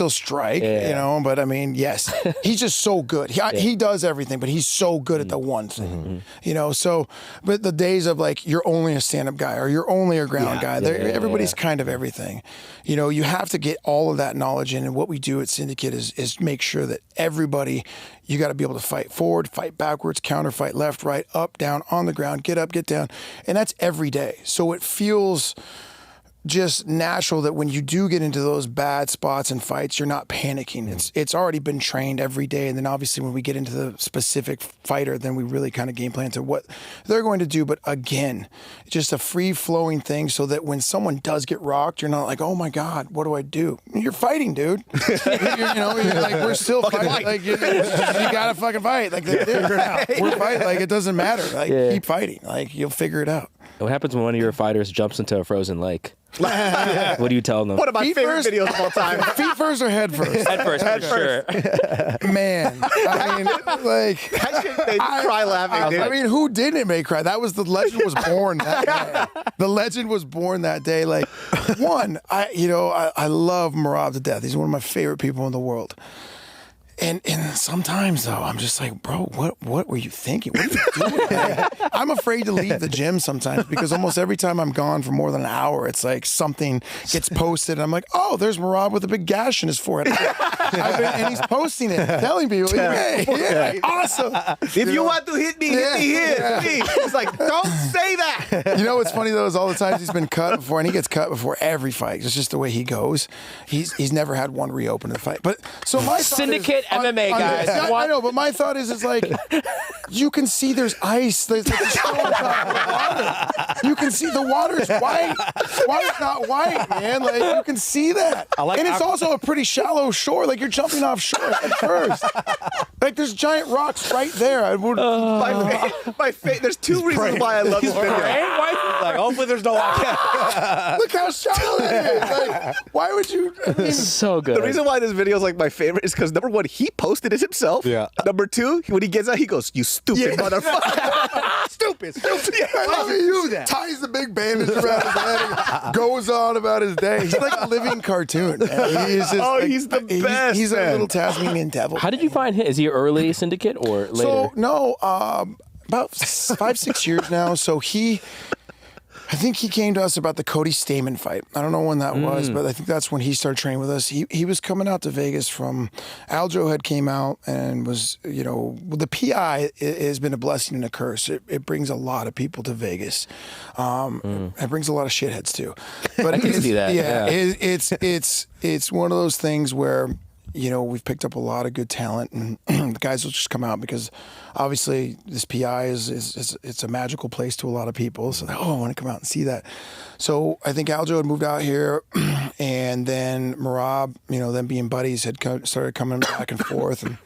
strike, you know. But I mean, yes, he's just so good. He does everything, but he's so good at the one thing, you know. So, but the days of like you're only a stand-up guy or you're only a ground guy, everybody's kind of everything. You know, you have to get all of that knowledge in. And what we do at Syndicate is make sure that everybody, you got to be able to fight forward, fight backwards, counter, fight left, right, up, down, on the ground, get up, get down, and that's every day. So it feels just natural that when you do get into those bad spots and fights, you're not panicking. It's already been trained every day. And then obviously when we get into the specific fighter, then we really kind of game plan to what they're going to do. But again, just a free flowing thing so that when someone does get rocked, you're not like, oh my God, what do I do? You're fighting, dude. you're like, we're still fighting. Like, you gotta fucking fight. Like, we're fighting. Like, it doesn't matter. Like, keep fighting. Like, you'll figure it out. What happens when one of your fighters jumps into a frozen lake? What do you tell them? One of my favorite videos of all time. Feet first or head first? Head first, for sure. Man, I mean, like, that shit made me cry laughing. I mean, who didn't make cry? That was the legend was born that day. The legend was born that day. Like, I love Merab to death. He's one of my favorite people in the world. And sometimes though, I'm just like, bro, what were you thinking? What are you doing? Like, I'm afraid to leave the gym sometimes because almost every time I'm gone for more than an hour, it's like something gets posted. And I'm like, oh, there's Merab with a big gash in his forehead. And he's posting it, telling people, hey, awesome. If you want to hit me, hit me here. He's like, don't say that. You know what's funny though is all the times he's been cut before, and he gets cut before every fight. It's just the way he goes. He's never had one reopen the fight. But so my Syndicate MMA guys. I know, but my thought is like, you can see there's ice. There's like water. You can see the water's white. Water's not white, man. Like you can see that. And it's also a pretty shallow shore. Like you're jumping offshore at first. Like there's giant rocks right there. I would. There's two reasons why I love this video. Like, hopefully there's no water. Look how shallow it is. Like, why would you? I mean, so good. The reason why this video is like my favorite is because number one, he posted it himself. Yeah. Number two, when he gets out, he goes, "You stupid motherfucker." Stupid. Yeah, I mean, you that. Ties the big bandage around his head and goes on about his day. He's like a living cartoon. Man. He's just, he's the best. He's a little Tasmanian devil. How did you find him? Is he early Syndicate or later? So no, about 5-6 years now. So I think he came to us about the Cody Stamen fight. I don't know when that was, but I think that's when he started training with us. He was coming out to Vegas from Aljo had came out and was, the PI has been a blessing and a curse. It brings a lot of people to Vegas. It brings a lot of shitheads too. But I can see that. Yeah, it's one of those things where we've picked up a lot of good talent, and the guys will just come out because obviously this PI it's a magical place to a lot of people. So I want to come out and see that. So I think Aljo had moved out here, and then Merab, them being buddies, had started coming back and forth. And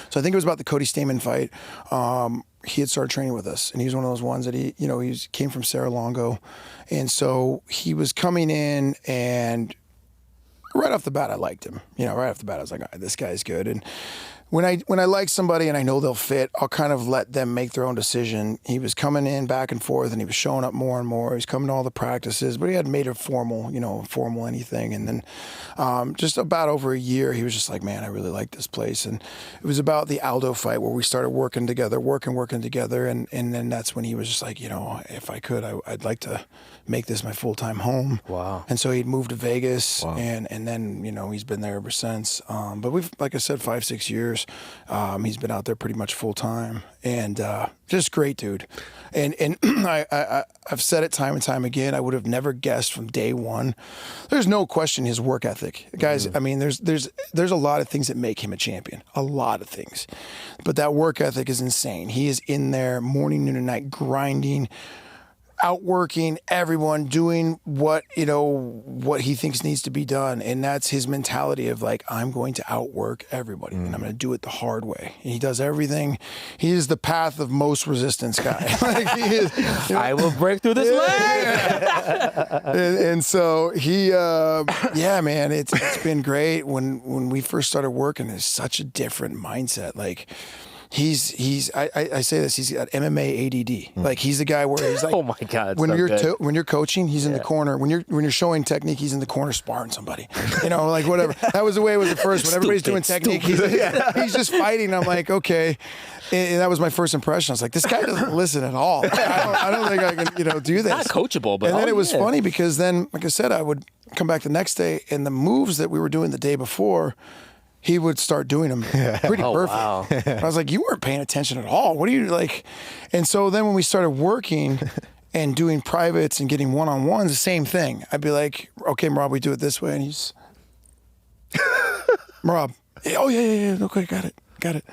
so I think it was about the Cody Stamen fight. He had started training with us, and he was one of those ones that he came from Cerro Longo, and so he was coming in and. Right off the bat, I liked him. Right off the bat, I was like, all right, this guy's good. And when I like somebody and I know they'll fit, I'll kind of let them make their own decision. He was coming in back and forth, and he was showing up more and more. He was coming to all the practices, but he hadn't made it formal anything. And then just about over a year, he was just like, man, I really like this place. And it was about the Aldo fight where we started working together. And then that's when he was just like, if I could, I'd like to make this my full-time home. Wow. And so he'd moved to Vegas, and then, he's been there ever since. But we've, like I said, 5-6 years. years. He's been out there pretty much full time, and just great dude. And I've said it time and time again. I would have never guessed from day one. There's no question his work ethic, guys. I mean, there's a lot of things that make him a champion. A lot of things, but that work ethic is insane. He is in there morning, noon, and night grinding, outworking everyone, doing what he thinks needs to be done, and that's his mentality of like, I'm going to outwork everybody, and I'm going to do it the hard way. And he does everything. He is the path of most resistance guy. Like he is, I will break through this leg. and so he, yeah, man, it's been great. When we first started working, there's such a different mindset. Like. I say this, he's got MMA ADD. Like he's the guy where he's like, oh my God, when you're coaching, he's in the corner. When you're showing technique, he's in the corner sparring somebody. Like whatever. That was the way it was at first. When everybody's doing technique, he's just fighting. I'm like, okay. And that was my first impression. I was like, this guy doesn't listen at all. I don't think I can, do this. Not coachable, but and then it was funny because then, like I said, I would come back the next day, and the moves that we were doing the day before, he would start doing them pretty perfect. Wow. I was like, you weren't paying attention at all. What are you like? And so then when we started working and doing privates and getting one-on-ones, the same thing. I'd be like, okay, Merab, we do it this way. And he's, Merab, oh, yeah. Okay, got it.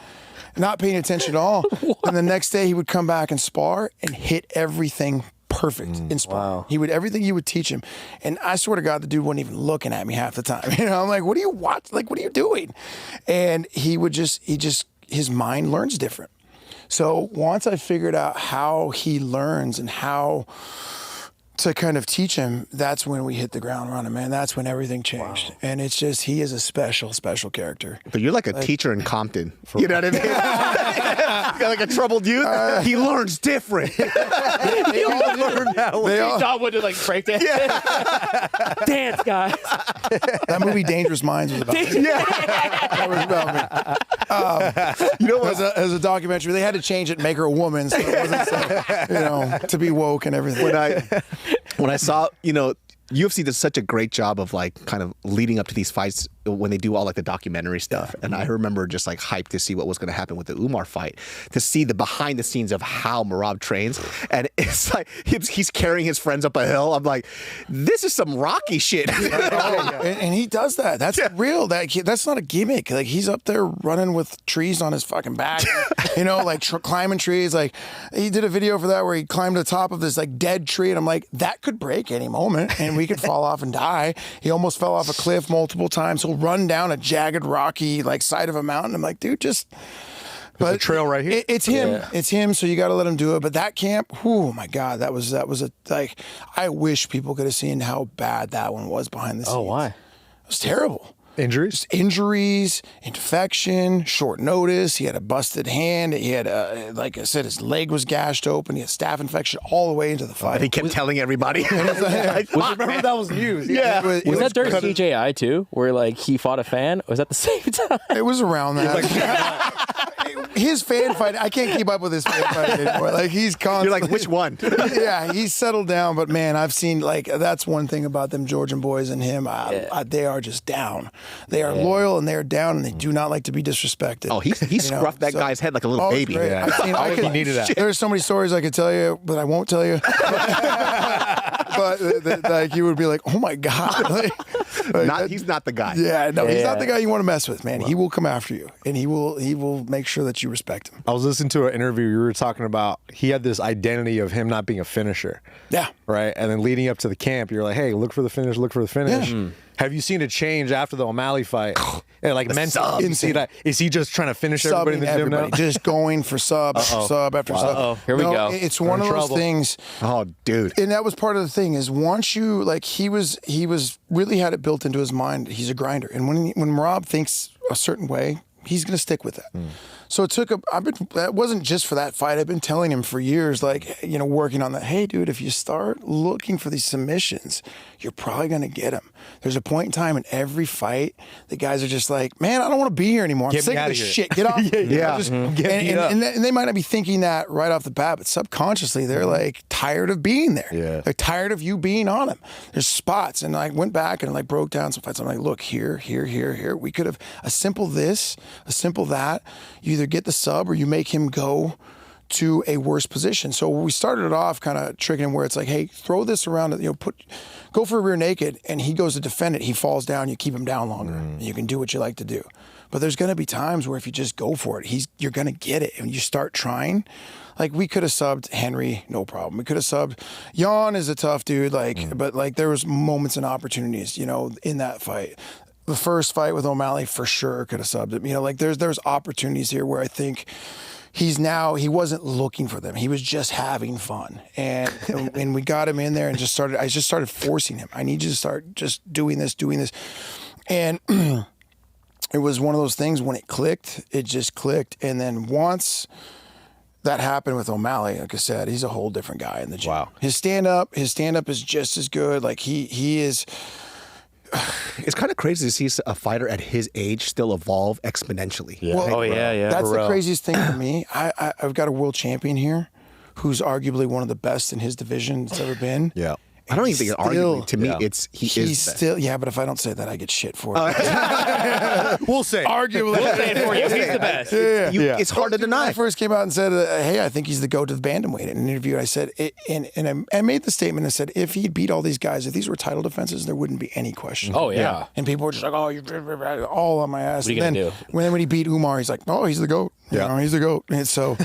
Not paying attention at all. And the next day he would come back and spar and hit everything perfect in spar. Wow. Everything you would teach him. And I swear to God, the dude wasn't even looking at me half the time. I'm like, what do you watch? Like, what are you doing? And his mind learns different. So once I figured out how he learns and how to kind of teach him, that's when we hit the ground running, man. That's when everything changed. Wow. And it's just, he is a special, special character. But you're like a teacher in Compton. You know what I mean? Like a troubled youth. He learns different. They all learn that way. John would do like break dance. Yeah. Dance, guys. That movie Dangerous Minds was about me. That was about me. As a documentary, they had to change it and make her a woman, so it wasn't so, to be woke and everything. When I saw, UFC does such a great job of like kind of leading up to these fights when they do all like the documentary stuff. And I remember just like hyped to see what was going to happen with the Umar fight, to see the behind the scenes of how Merab trains. And it's like he's carrying his friends up a hill. I'm like, this is some Rocky shit. And he does that. That's real. That's not a gimmick. Like he's up there running with trees on his fucking back, like climbing trees. Like he did a video for that where he climbed to the top of this like dead tree. And I'm like, that could break any moment and we could fall off and die. He almost fell off a cliff multiple times. He'll run down a jagged, rocky like side of a mountain. I'm like, dude, just. But the trail right here. It's him. Yeah. It's him. So you got to let him do it. But that camp, oh my God, that was like. I wish people could have seen how bad that one was behind the scenes. Oh, why? It was terrible. Injuries? Injuries, infection, short notice. He had a busted hand. He had, like I said, his leg was gashed open. He had staph infection all the way into the fight. And he kept telling everybody. Remember that was news. Yeah. Was that during CJI too, where like he fought a fan? Or was that the same time? It was around that. His fan fight, I can't keep up with his fan fight anymore. Like he's constantly. You're like, which one? Yeah, he's settled down. But man, I've seen that's one thing about them Georgian boys and him. They are just down. They are loyal and they are down and they do not like to be disrespected. Oh, he scruffed that guy's head like a little baby. Yeah. He needed that. There's so many stories I could tell you, but I won't tell you. But like you would be like, oh my God. He's not the guy. Yeah, no, he's not the guy you want to mess with, man. He will come after you, and he will make sure that you respect him. I was listening to an interview. You were talking about he had this identity of him not being a finisher. Yeah. Right? And then leading up to the camp, you're like, hey, look for the finish, look for the finish. Yeah. Have you seen a change after the O'Malley fight? And like mentally, is he just trying to finish everybody in the gym now? Just going for sub after sub. Here we go. It's one of those things. Oh, dude. And that was part of the thing is once you he was really had it built into his mind. He's a grinder, and when Merab thinks a certain way, he's going to stick with that. So that wasn't just for that fight. I've been telling him for years, like, working on that. Hey, dude, if you start looking for these submissions, you're probably going to get them. There's a point in time in every fight, the guys are just like, man, I don't want to be here anymore. I'm sick of this shit. Get off. And they might not be thinking that right off the bat, but subconsciously they're like tired of being there. Yeah. They're tired of you being on them. There's spots. And I went back and like broke down some fights. I'm like, look, here. We could have a simple this, a simple that. You either get the sub or you make him go to a worse position. So we started it off kind of tricking him where it's like, hey, throw this around, go for a rear naked, and he goes to defend it. He falls down, you keep him down longer. And you can do what you like to do. But there's going to be times where if you just go for it, you're going to get it. And you start trying. Like, we could have subbed Henry, no problem. We could have subbed. Jan is a tough dude, but like there was moments and opportunities, in that fight. The first fight with O'Malley for sure could have subbed him. There's opportunities here where I think he wasn't looking for them. He was just having fun. And we got him in there and I just started forcing him. I need you to start just doing this. And it was one of those things when it clicked, it just clicked. And then once that happened with O'Malley, like I said, he's a whole different guy in the gym. Wow. His stand-up is just as good. Like he is... It's kind of crazy to see a fighter at his age still evolve exponentially. Yeah. Well, yeah. That's the craziest thing for me. I've got a world champion here who's arguably one of the best in his division that's ever been. Yeah. I don't even think it's arguably. To me, he's still, but if I don't say that, I get shit for it. We'll say. Arguably. We'll say it for you. He's the best. It's hard to deny. When I first came out and said, hey, I think he's the GOAT to the bantamweight in an interview, I said, and I made the statement and said, if he'd beat all these guys, if these were title defenses, there wouldn't be any question. Oh, yeah. And people were just like, oh, you're all on my ass. What are you going to do? When he beat Umar, he's like, oh, he's the GOAT. Yeah. He's the GOAT. And so...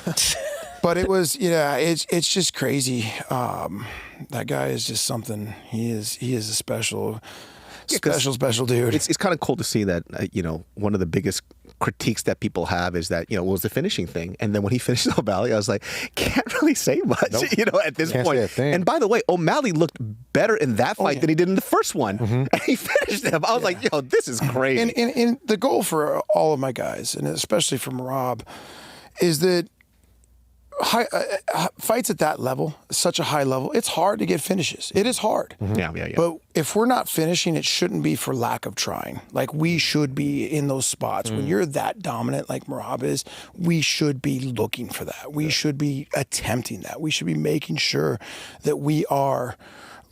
But it was, it's just crazy. That guy is just something. He is a special dude. It's kind of cool to see that, one of the biggest critiques that people have is that, was the finishing thing. And then when he finished O'Malley, I was like, can't really say much, at this Can't point. say a thing. And by the way, O'Malley looked better in that fight than he did in the first one. And he finished him. I was like, this is crazy. And the goal for all of my guys, and especially for Merab, is that fights at that level, such a high level, it's hard to get finishes. It is hard. Yeah. But if we're not finishing, it shouldn't be for lack of trying. Like, we should be in those spots. When you're that dominant like Merab is, we should be looking for that. We should be attempting that. We should be making sure that we are,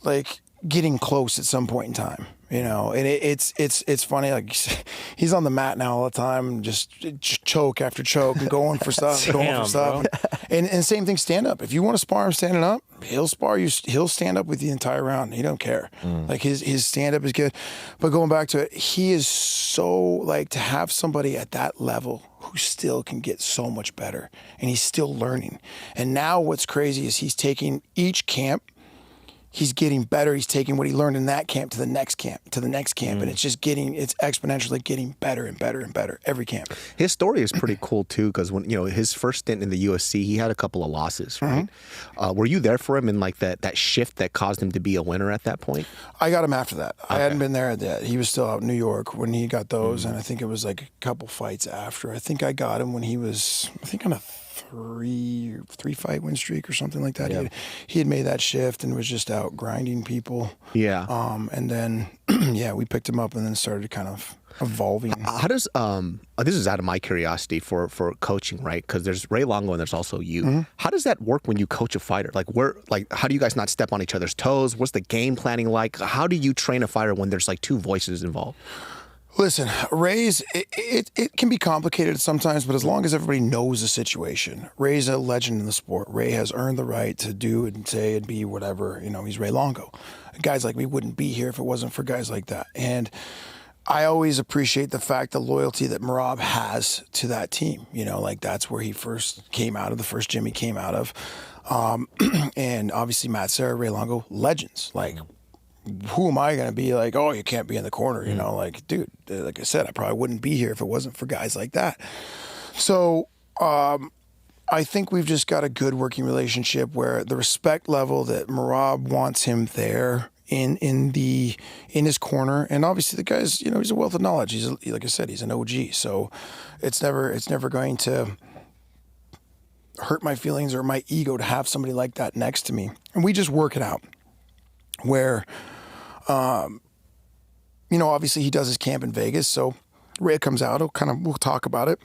like, getting close at some point in time. And it's funny. Like, he's on the mat now all the time, just choke after choke and going for stuff, And same thing, stand up. If you want to spar him standing up, he'll spar you. He'll stand up with you the entire round. He don't care. Like, his stand up is good. But going back to it, he is so, like, to have somebody at that level who still can get so much better, and he's still learning. And now what's crazy is he's taking each camp. He's getting better. He's taking what he learned in that camp to the next camp, and it's just it's exponentially getting better and better and better every camp. His story is pretty cool too, because when his first stint in the UFC, he had a couple of losses, right? Were you there for him in like that shift that caused him to be a winner at that point? I got him after that. Okay. I hadn't been there yet. He was still out in New York when he got those, and I think it was like a couple fights after. I think I got him when he was, on a three fight win streak or something like that. Yeah. He had made that shift and was just out grinding people. Yeah. And then we picked him up and then started kind of evolving. How does this is out of my curiosity for coaching, right? Because there's Ray Longo and there's also you. How does that work when you coach a fighter? How do you guys not step on each other's toes? What's the game planning like? How do you train a fighter when there's like two voices involved? Listen, Ray's, it can be complicated sometimes, but as long as everybody knows the situation, Ray's a legend in the sport. Ray has earned the right to do and say and be whatever. He's Ray Longo. Guys like me wouldn't be here if it wasn't for guys like that. And I always appreciate the loyalty that Merab has to that team. That's where he first came out of, the first gym he came out of. And obviously Matt Serra, Ray Longo, legends. Like, who am I going to be like, oh, you can't be in the corner, like, dude, like I said, I probably wouldn't be here if it wasn't for guys like that. So I think we've just got a good working relationship where the respect level that Merab wants him there in his corner. And obviously the guy's, you know, he's a wealth of knowledge. He's like I said, he's an OG. So it's never going to hurt my feelings or my ego to have somebody like that next to me. And we just work it out where, you know, obviously he does his camp in Vegas. So Ray comes out, we'll talk about it.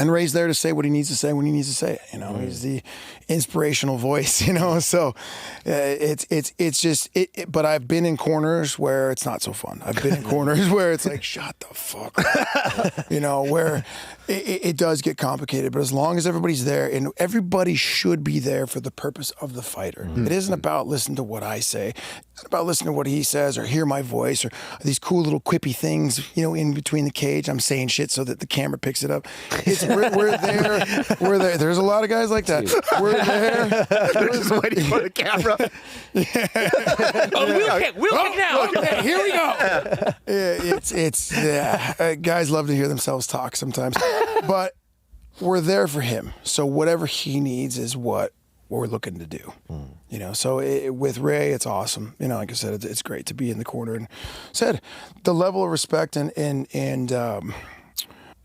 And Ray's there to say what he needs to say when he needs to say it. You know, he's the inspirational voice, you know, so it's just, but I've been in corners where it's not so fun. I've been in corners where it's like, shut the fuck up, you know, where it does get complicated, but as long as everybody's there, and everybody should be there for the purpose of the fighter. It isn't about listening to what I say. It's about listening to what he says or hear my voice or these cool little quippy things, you know, in between the cage. I'm saying shit so that the camera picks it up. We're there. We're there. There's a lot of guys like that. We're there. They're just waiting for the camera. We'll kick now. Okay, here we go. Guys love to hear themselves talk sometimes, but we're there for him. So whatever he needs is what we're looking to do. You know, so with Ray, it's awesome. You know, like I said, it's great to be in the corner. And said the level of respect and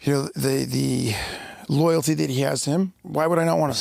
you know, the loyalty that he has to him. Why would I not want him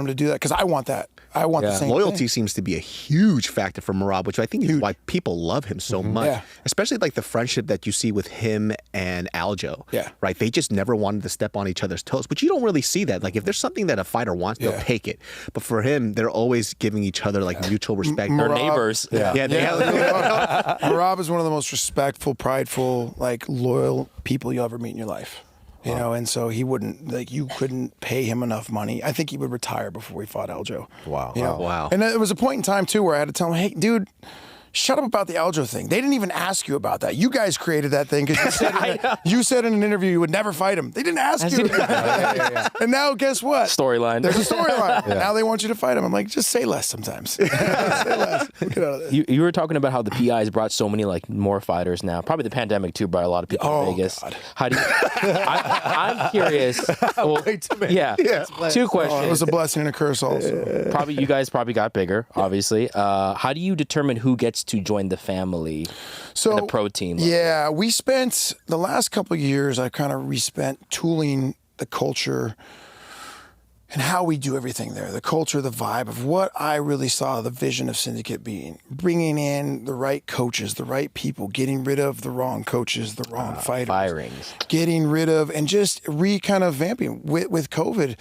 to do that? Because I want that. I want the same Loyalty thing. seems to be a huge factor for Merab, which I think is why people love him so much. Yeah. Especially like the friendship that you see with him and Aljo. Yeah. Right? They just never wanted to step on each other's toes. But you don't really see that. Like if there's something that a fighter wants, they'll take it. But for him, they're always giving each other like mutual respect. They're neighbors. Merab is one of the most respectful, prideful, like loyal people you'll ever meet in your life. You know, and so he wouldn't, like, you couldn't pay him enough money. I think he would retire before he fought Aljo. Wow. You know? Wow. And there was a point in time, too, where I had to tell him, hey, dude, shut up about the Aljo thing. They didn't even ask you about that. You guys created that thing because you said in an interview you would never fight him. They didn't ask you. And now, guess what? Storyline. There's a storyline. Now they want you to fight him. I'm like, just say less sometimes. Say less. Get out of this. You were talking about how the PIs brought so many like more fighters now. Probably the pandemic too brought a lot of people to Vegas. God. How do you, I'm curious. Well, yeah. Two questions. It was a blessing and a curse also. Probably you guys got bigger, obviously. How do you determine who gets to join the family in the pro team level? Yeah, we spent the last couple of years, I kind of respent tooling the culture and how we do everything there, the culture, the vibe of what I really saw the vision of Syndicate being, bringing in the right coaches, the right people, getting rid of the wrong coaches, the wrong fighters, Firings. getting rid of, and just kind of vamping with COVID.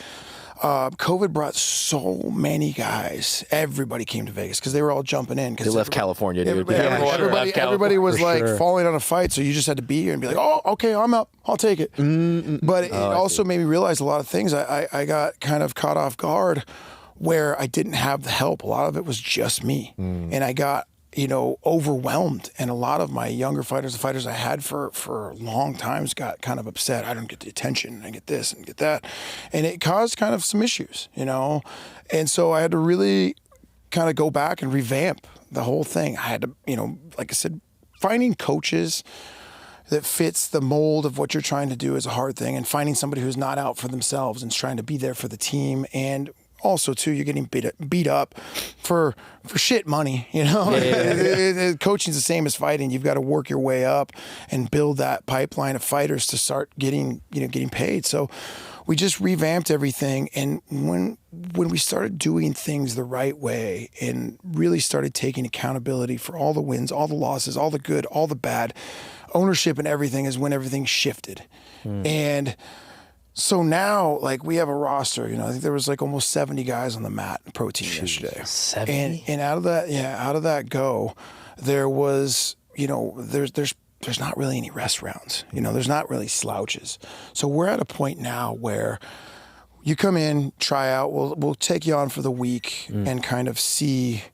COVID brought so many guys. Everybody came to Vegas because they were all jumping in. They left California, dude. Everybody was like falling on a fight, so you just had to be here and be like, oh, okay, I'm up. I'll take it. But it also made me realize a lot of things. I got kind of caught off guard where I didn't have the help. A lot of it was just me. And I got, you know, overwhelmed. And a lot of my younger fighters, the fighters I had for long times, got kind of upset. I don't get the attention, I get this and get that. And it caused kind of some issues, you know? And so I had to really kind of go back and revamp the whole thing. I had to, you know, like I said, finding coaches that fits the mold of what you're trying to do is a hard thing. And finding somebody who's not out for themselves and is trying to be there for the team. And also, too, you're getting beat up for shit money, you know? Coaching's the same as fighting. You've got to work your way up and build that pipeline of fighters to start getting paid. So we just revamped everything. And when we started doing things the right way and really started taking accountability for all the wins, all the losses, all the good, all the bad, ownership and everything is when everything shifted. And so now, like, we have a roster, you know, I think there was like almost 70 guys on the mat in pro team yesterday. 70? And out of that go, there was, you know, there's not really any rest rounds. You know, there's not really slouches. So we're at a point now where you come in, try out, we'll take you on for the week and kind of see,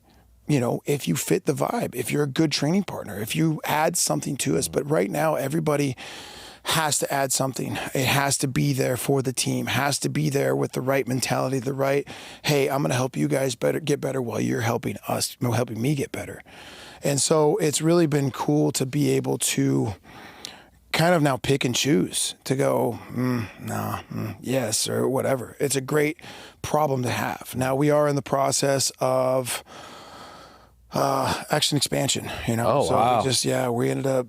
you know, if you fit the vibe, if you're a good training partner, if you add something to us. But right now, everybody has to add something. It has to be there for the team, has to be there with the right mentality, the right, hey, I'm going to help you guys get better while you're helping me get better. And so it's really been cool to be able to kind of now pick and choose to go, yes, or whatever. It's a great problem to have. Now we are in the process of Action Expansion, you know. Oh, so wow. we ended up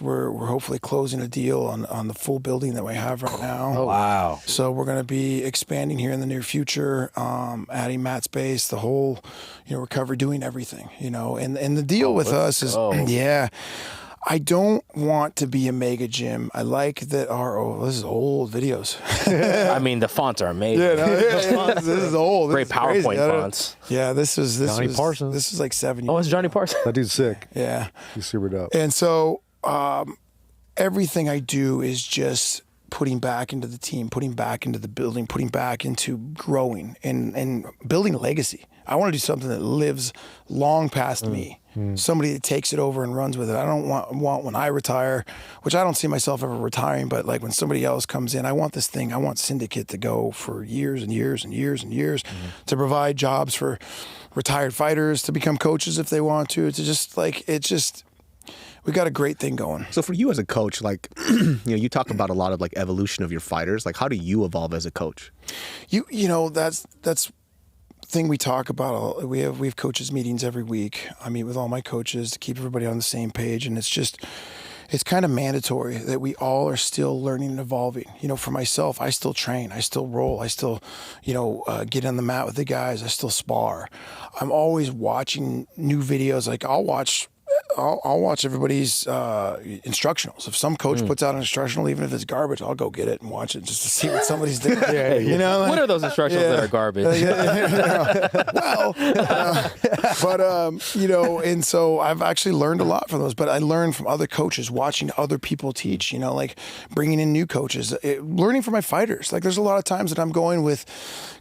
we're hopefully closing a deal on the full building that we have right now. Oh, wow. So we're going to be expanding here in the near future, adding mat space, the whole, recovery, doing everything, and the deal with us is, I don't want to be a mega gym. I like that this is old videos. I mean, the fonts are amazing. This is old. Great PowerPoint fonts. Yeah, this was Parsons. This was like 7 years. Oh, it's Johnny Parsons. That dude's sick. Yeah. He's super dope. And so everything I do is just putting back into the team, putting back into the building, putting back into growing and building a legacy. I want to do something that lives long past me. Somebody that takes it over and runs with it. I don't want when I retire, which I don't see myself ever retiring, but like when somebody else comes in, I want this thing, I want Syndicate to go for years and years and years and years, to provide jobs for retired fighters, to become coaches if they want to just we got a great thing going. So for you as a coach, like, you talk about a lot of like evolution of your fighters. Like, how do you evolve as a coach? That's thing we talk about. We have coaches meetings every week. I meet with all my coaches to keep everybody on the same page, and it's kind of mandatory that we all are still learning and evolving. For myself, I still train, I still roll, I still, get on the mat with the guys, I still spar. I'm always watching new videos. Like I'll watch everybody's instructionals. If some coach puts out an instructional, even if it's garbage, I'll go get it and watch it just to see what somebody's doing. What are those instructionals that are garbage? And so I've actually learned a lot from those. But I learned from other coaches, watching other people teach. Like bringing in new coaches, learning from my fighters. Like there's a lot of times that I'm going with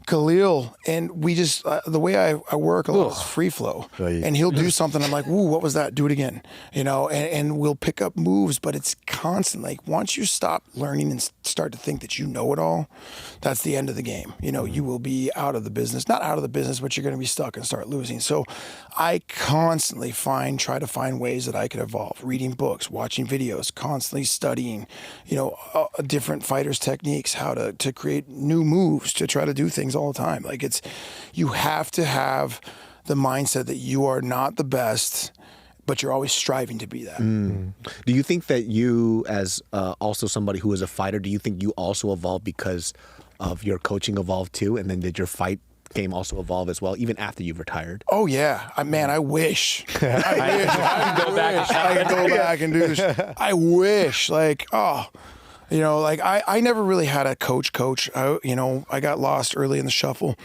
Khalil, and we just the way I work a lot is free flow, and he'll do something. I'm like, "Ooh, what was that? Do it again," and we'll pick up moves, but it's constant. Like once you stop learning and start to think that you know it all, that's the end of the game. You will be out of the business, not out of the business, but you're going to be stuck and start losing. So I constantly try to find ways that I could evolve, reading books, watching videos, constantly studying, different fighters' techniques, how to create new moves, to try to do things all the time. Like you have to have the mindset that you are not the best, but you're always striving to be that. Do you think that you, as also somebody who is a fighter, do you think you also evolved because of your coaching evolved too? And then did your fight game also evolve as well, even after you've retired? Oh I wish. I could go back and do this. I wish, I never really had a coach. I got lost early in the shuffle.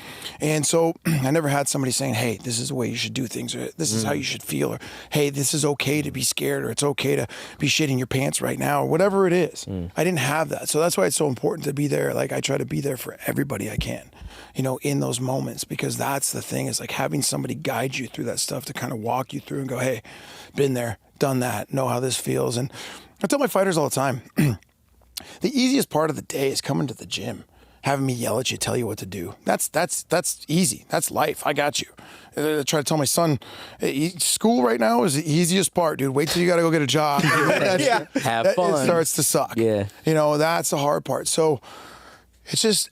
And so I never had somebody saying, hey, this is the way you should do things, or this is how you should feel, or hey, this is okay to be scared, or it's okay to be shitting your pants right now, or whatever it is. I didn't have that. So that's why it's so important to be there. Like I try to be there for everybody I can, in those moments, because that's the thing, is like having somebody guide you through that stuff, to kind of walk you through and go, hey, been there, done that, know how this feels. And I tell my fighters all the time, the easiest part of the day is coming to the gym, having me yell at you, tell you what to do. That's easy. That's life. I got you. I try to tell my son, school right now is the easiest part, dude. Wait till you got to go get a job. Have fun. It starts to suck. Yeah. That's the hard part. So it's just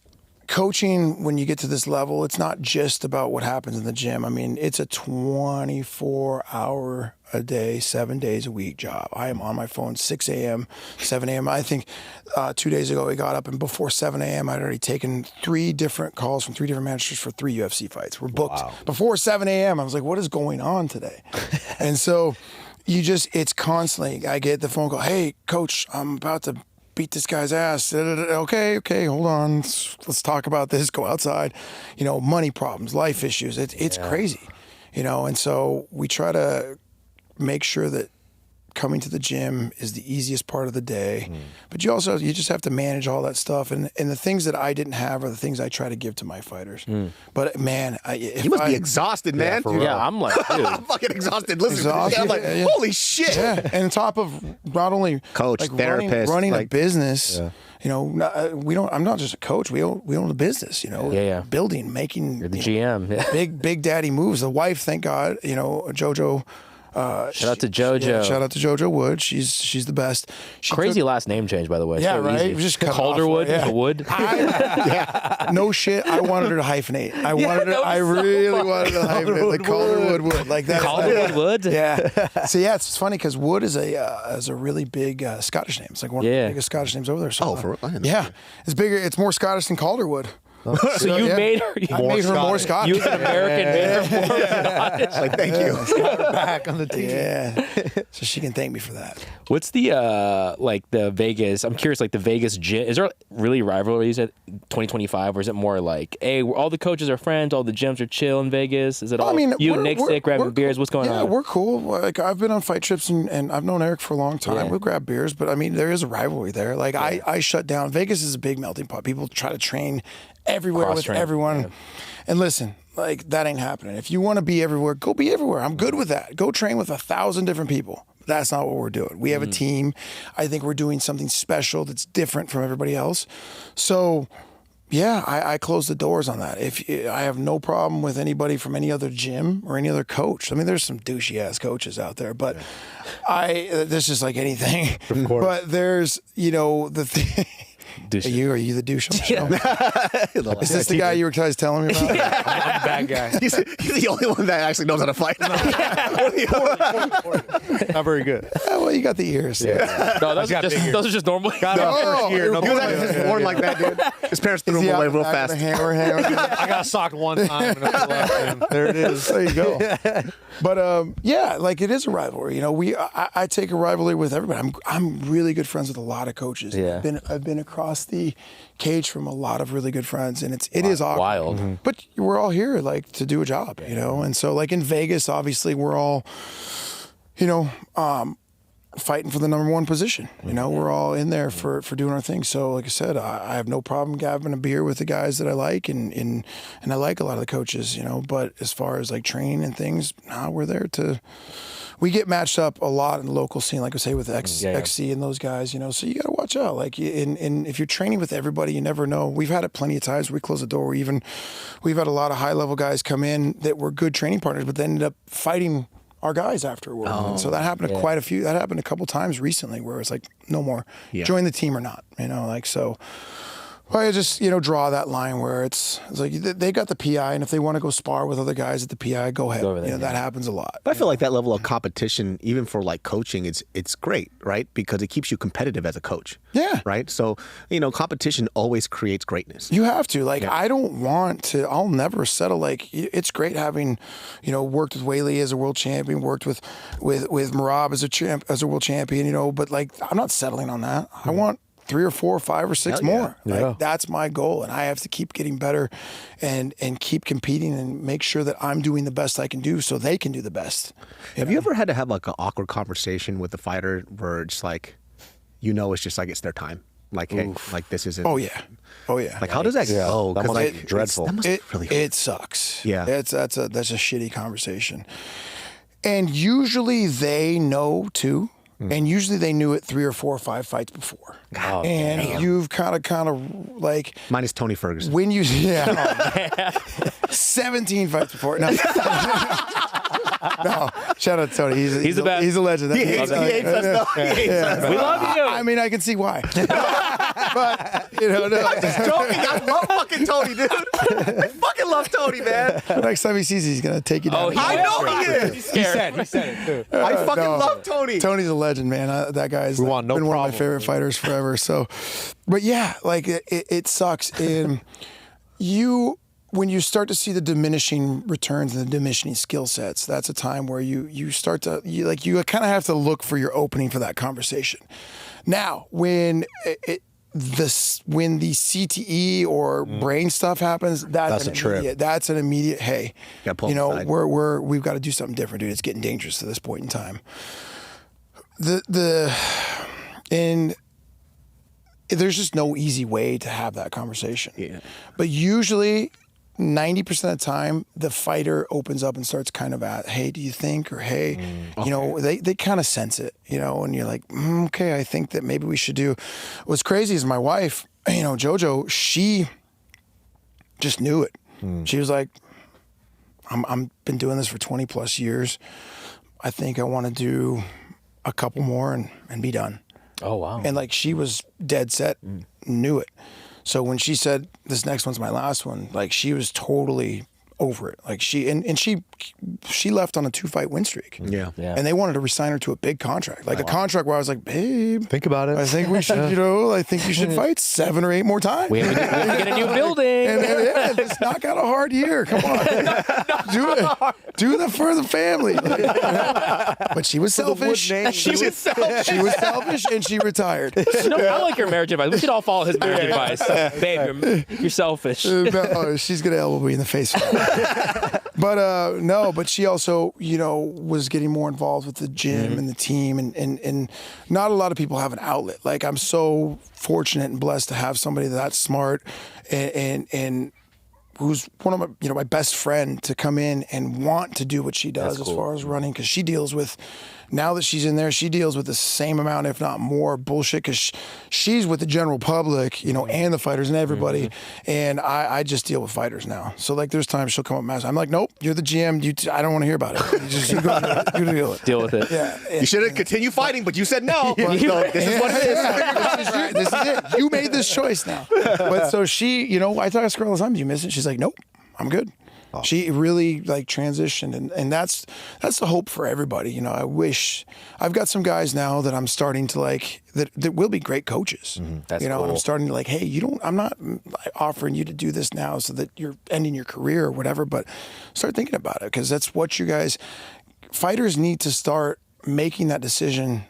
coaching. When you get to this level, it's not just about what happens in the gym. I mean, it's a 24-hour a day, 7 days a week job. I am on my phone 6 a.m., 7 a.m. I think 2 days ago I got up, and before 7 a.m. I'd already taken 3 different calls from 3 different managers for 3 UFC fights. We're booked. Wow. Before 7 a.m. I was like, what is going on today? And so it's constantly, I get the phone call, hey, coach, I'm about to beat this guy's ass. Okay, hold on. Let's talk about this. Go outside. Money problems, life issues. It's crazy, and so we try to make sure that coming to the gym is the easiest part of the day, but you just have to manage all that stuff, and the things that I didn't have are the things I try to give to my fighters. But man, you must be exhausted, man. I'm like, dude, I'm fucking exhausted. Listen, I'm like, holy shit. Yeah, and on top of not only coach, therapist, running a business. We don't. I'm not just a coach. We own a business. Building, making. You're the GM. Big daddy moves. The wife, thank God. JoJo. Shout out to JoJo. Yeah, shout out to JoJo Wood. She's the best. Crazy last name change, by the way. Yeah, so right. Easy. Just cut Calderwood. off, yeah. Wood. No shit. I wanted her to hyphenate. I really wanted her to hyphenate. Like Calderwood Wood. Like that. Calderwood Wood. Yeah. So yeah, it's funny because Wood is a really big Scottish name. It's like one of the biggest Scottish names over there. So, for real? Yeah, it's bigger. It's more Scottish than Calderwood. So you made her. I made her more Scottish. You, an American, made her more Scottish. Like, thank you. Got her back on the team. Yeah, so she can thank me for that. What's the like the Vegas? I'm curious, like the Vegas gym. Is there really rivalries at 2025, or is it more like, hey, all the coaches are friends, all the gyms are chill in Vegas? Is it all you and Nick Stick grabbing beers? What's going on? Yeah, we're cool. Like I've been on fight trips and I've known Eric for a long time. We'll grab beers, but I mean there is a rivalry there. Like I shut down. Vegas is a big melting pot. People try to train everywhere with everyone. Yeah. And listen, like that ain't happening. If you want to be everywhere, go be everywhere. I'm good with that. Go train with 1,000 different people. That's not what we're doing. We have a team. I think we're doing something special that's different from everybody else. So yeah, I close the doors on that. I have no problem with anybody from any other gym or any other coach. I mean, there's some douchey ass coaches out there, but this is just like anything. Of course. But there's, the thing. Are you the douche on the show? Is this the guy you were guys telling me about? Yeah. I'm the bad guy. He's the only one that actually knows how to fight. Not very good. Well, you got the ears. Yeah. No, those are just normal. First year. He was actually just born like that, dude. His parents threw him away real fast. I got socked one time. And there it is. There you go. But yeah, like it is a rivalry. I take a rivalry with everybody. I'm really good friends with a lot of coaches. Yeah. I've been across the cage from a lot of really good friends, and it is awkward. Wild. Mm-hmm. But we're all here like to do a job, And so like in Vegas, obviously we're all, fighting for the #1 position. We're all in there for doing our thing. So like I said, I have no problem having a beer with the guys that I like, and I like a lot of the coaches, But as far as like training and things, we're there to. We get matched up a lot in the local scene, like I say with XC and those guys, So you got to watch out. Like, and if you're training with everybody, you never know. We've had it plenty of times. We close the door. We've had a lot of high level guys come in that were good training partners, but they ended up fighting our guys afterward. And so that happened to quite a few. That happened a couple times recently, where it's like, no more. Join the team or not. So. I just, draw that line where it's like they got the PI, and if they want to go spar with other guys at the PI, go ahead. That happens a lot. But I feel like that level of competition, even for like coaching, it's great, right? Because it keeps you competitive as a coach. Yeah. Right? So, competition always creates greatness. You have to. Like, I don't want to, I'll never settle. Like, it's great having, worked with Whaley as a world champion, worked with Merab as a world champion, but like, I'm not settling on that. I want 3 or 4 or 5 or 6 more. Like, that's my goal, and I have to keep getting better and keep competing and make sure that I'm doing the best I can do so they can do the best. Have you ever had to have like an awkward conversation with the fighter where it's like, it's just like it's their time? Like, hey, like this isn't. Oh yeah. Like, how does that go? That must be dreadful. That must be really hard. It sucks. Yeah. That's a shitty conversation, and usually they know too. And usually they knew it 3 or 4 or 5 fights before. Oh, and damn. you've kind of like... Minus Tony Ferguson. When you... Yeah. 17 fights before. No. No. Shout out to Tony. He's the best. He's a legend. He hates us, though. He hates us. We love you. I mean, I can see why. But, no. I'm just joking. I love fucking Tony, dude. I fucking love Tony, man. The next time he sees you, he's going to take you down. I know he is. He said it, too. I fucking love Tony. Tony's a legend, man. That guy's been one of my favorite fighters forever. So, but yeah, like it sucks. And when you start to see the diminishing returns and the diminishing skill sets, that's a time where you start to you kind of have to look for your opening for that conversation. Now, when the CTE or brain stuff happens, that's a trip. That's an immediate. Hey, we've got to do something different, dude. It's getting dangerous at this point in time. And there's just no easy way to have that conversation. Yeah. But usually 90% of the time, the fighter opens up and starts kind of at, hey, do you think? Or hey, they kind of sense it, and you're like, okay, I think that maybe we should do. What's crazy is my wife, JoJo, she just knew it. She was like, I'm been doing this for 20 plus years. I think I want to do a couple more and be done. Oh, wow. And like she was dead set, knew it. So when she said this next one's my last one, like she was totally over it. Like she left on a 2-fight win streak. Yeah. And they wanted to resign her to a big contract. Like a contract where I was like, babe, Think about it. I think we should, you know, I think you should fight 7 or 8 more times. We have to get a new building. And yeah, just knock out a hard year. Come on. Do it for the family. But she was selfish. She was selfish. She was selfish and she retired. You know, I like your marriage advice. We should all follow his marriage advice. Babe, you're selfish. No, she's going to elbow me in the face. But no, but she also, you know, was getting more involved with the gym and the team, and not a lot of people have an outlet. Like I'm so fortunate and blessed to have somebody that's smart and who's one of my, you know, my best friend to come in and want to do what she does as far as running, because she deals with, now that she's in there, she deals with the same amount, if not more, bullshit, because she's with the general public, you know, and the fighters and everybody, and I just deal with fighters now. So like there's times she'll come up and I'm like, nope, you're the GM, I don't want to hear about it. You go deal with it. Yeah. You should have continued fighting, but you said no. So this is what it is. This is it. You made this choice now. But so she, you know, I ask her all the time, do you miss it? She's like, nope, I'm good. Oh. She really like transitioned, and that's the hope for everybody. You know, I wish I've got some guys now that I'm starting to like that will be great coaches. That's you know, cool. and I'm starting to like, hey, I'm not offering you to do this now so that you're ending your career or whatever, but start thinking about it, because that's what you guys, fighters need to start making that decision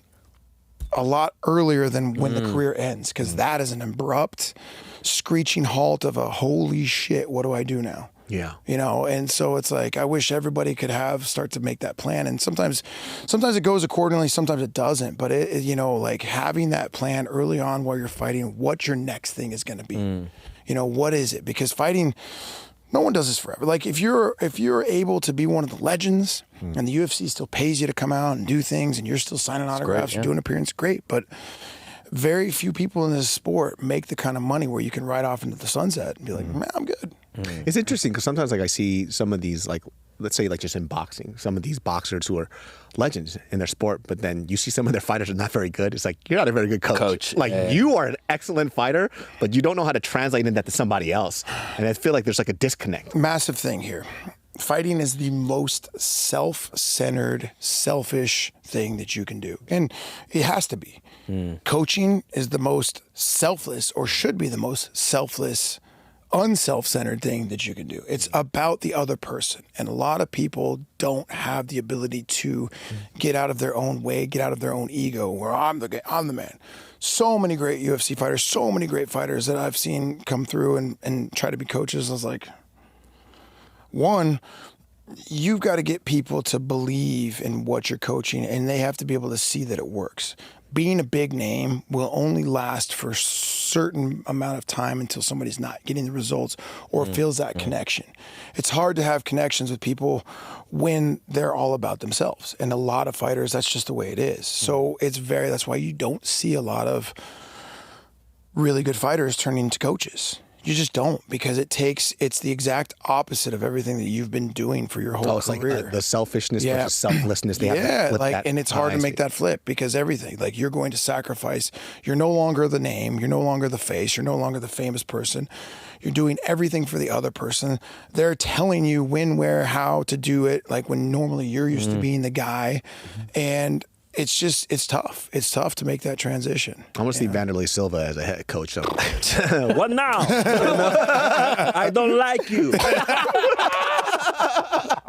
a lot earlier than when the career ends, because that is an abrupt, screeching halt of a holy shit, what do I do now? Yeah. You know, and so it's like, I wish everybody could start to make that plan. And sometimes it goes accordingly, sometimes it doesn't. But it, you know, like having that plan early on while you're fighting, what your next thing is going to be. You know, what is it? Because fighting, no one does this forever. Like if you're able to be one of the legends and the UFC still pays you to come out and do things and you're still signing autographs or doing appearances, great. But very few people in this sport make the kind of money where you can ride off into the sunset and be like, man, I'm good. It's interesting because sometimes like I see some of these, like, let's say like just in boxing, some of these boxers who are legends in their sport, but then you see some of their fighters are not very good. It's like, you're not a very good coach. Like you are an excellent fighter, but you don't know how to translate that to somebody else. And I feel like there's like a disconnect. Massive thing here. Fighting is the most self-centered, selfish thing that you can do. And it has to be. Coaching is the most selfless, or should be the most selfless, unself-centered thing that you can do. It's about the other person. And a lot of people don't have the ability to get out of their own way, get out of their own ego, where I'm the man. So many great UFC fighters, so many great fighters that I've seen come through and try to be coaches. I was like, one, you've got to get people to believe in what you're coaching, and they have to be able to see that it works. Being a big name will only last for a certain amount of time until somebody's not getting the results or feels that connection. It's hard to have connections with people when they're all about themselves. And a lot of fighters, that's just the way it is. So that's why you don't see a lot of really good fighters turning into coaches. You just don't, because it's the exact opposite of everything that you've been doing for your whole career. Like the selfishness versus selflessness. They have to flip that. And it's hard to make that flip, because everything, like, you're going to sacrifice. You're no longer the name. You're no longer the face. You're no longer the famous person. You're doing everything for the other person. They're telling you when, where, how to do it, like when normally you're used to being the guy. And it's tough. It's tough to make that transition. I want to see Vanderlei Silva as a head coach. What now? I don't like you.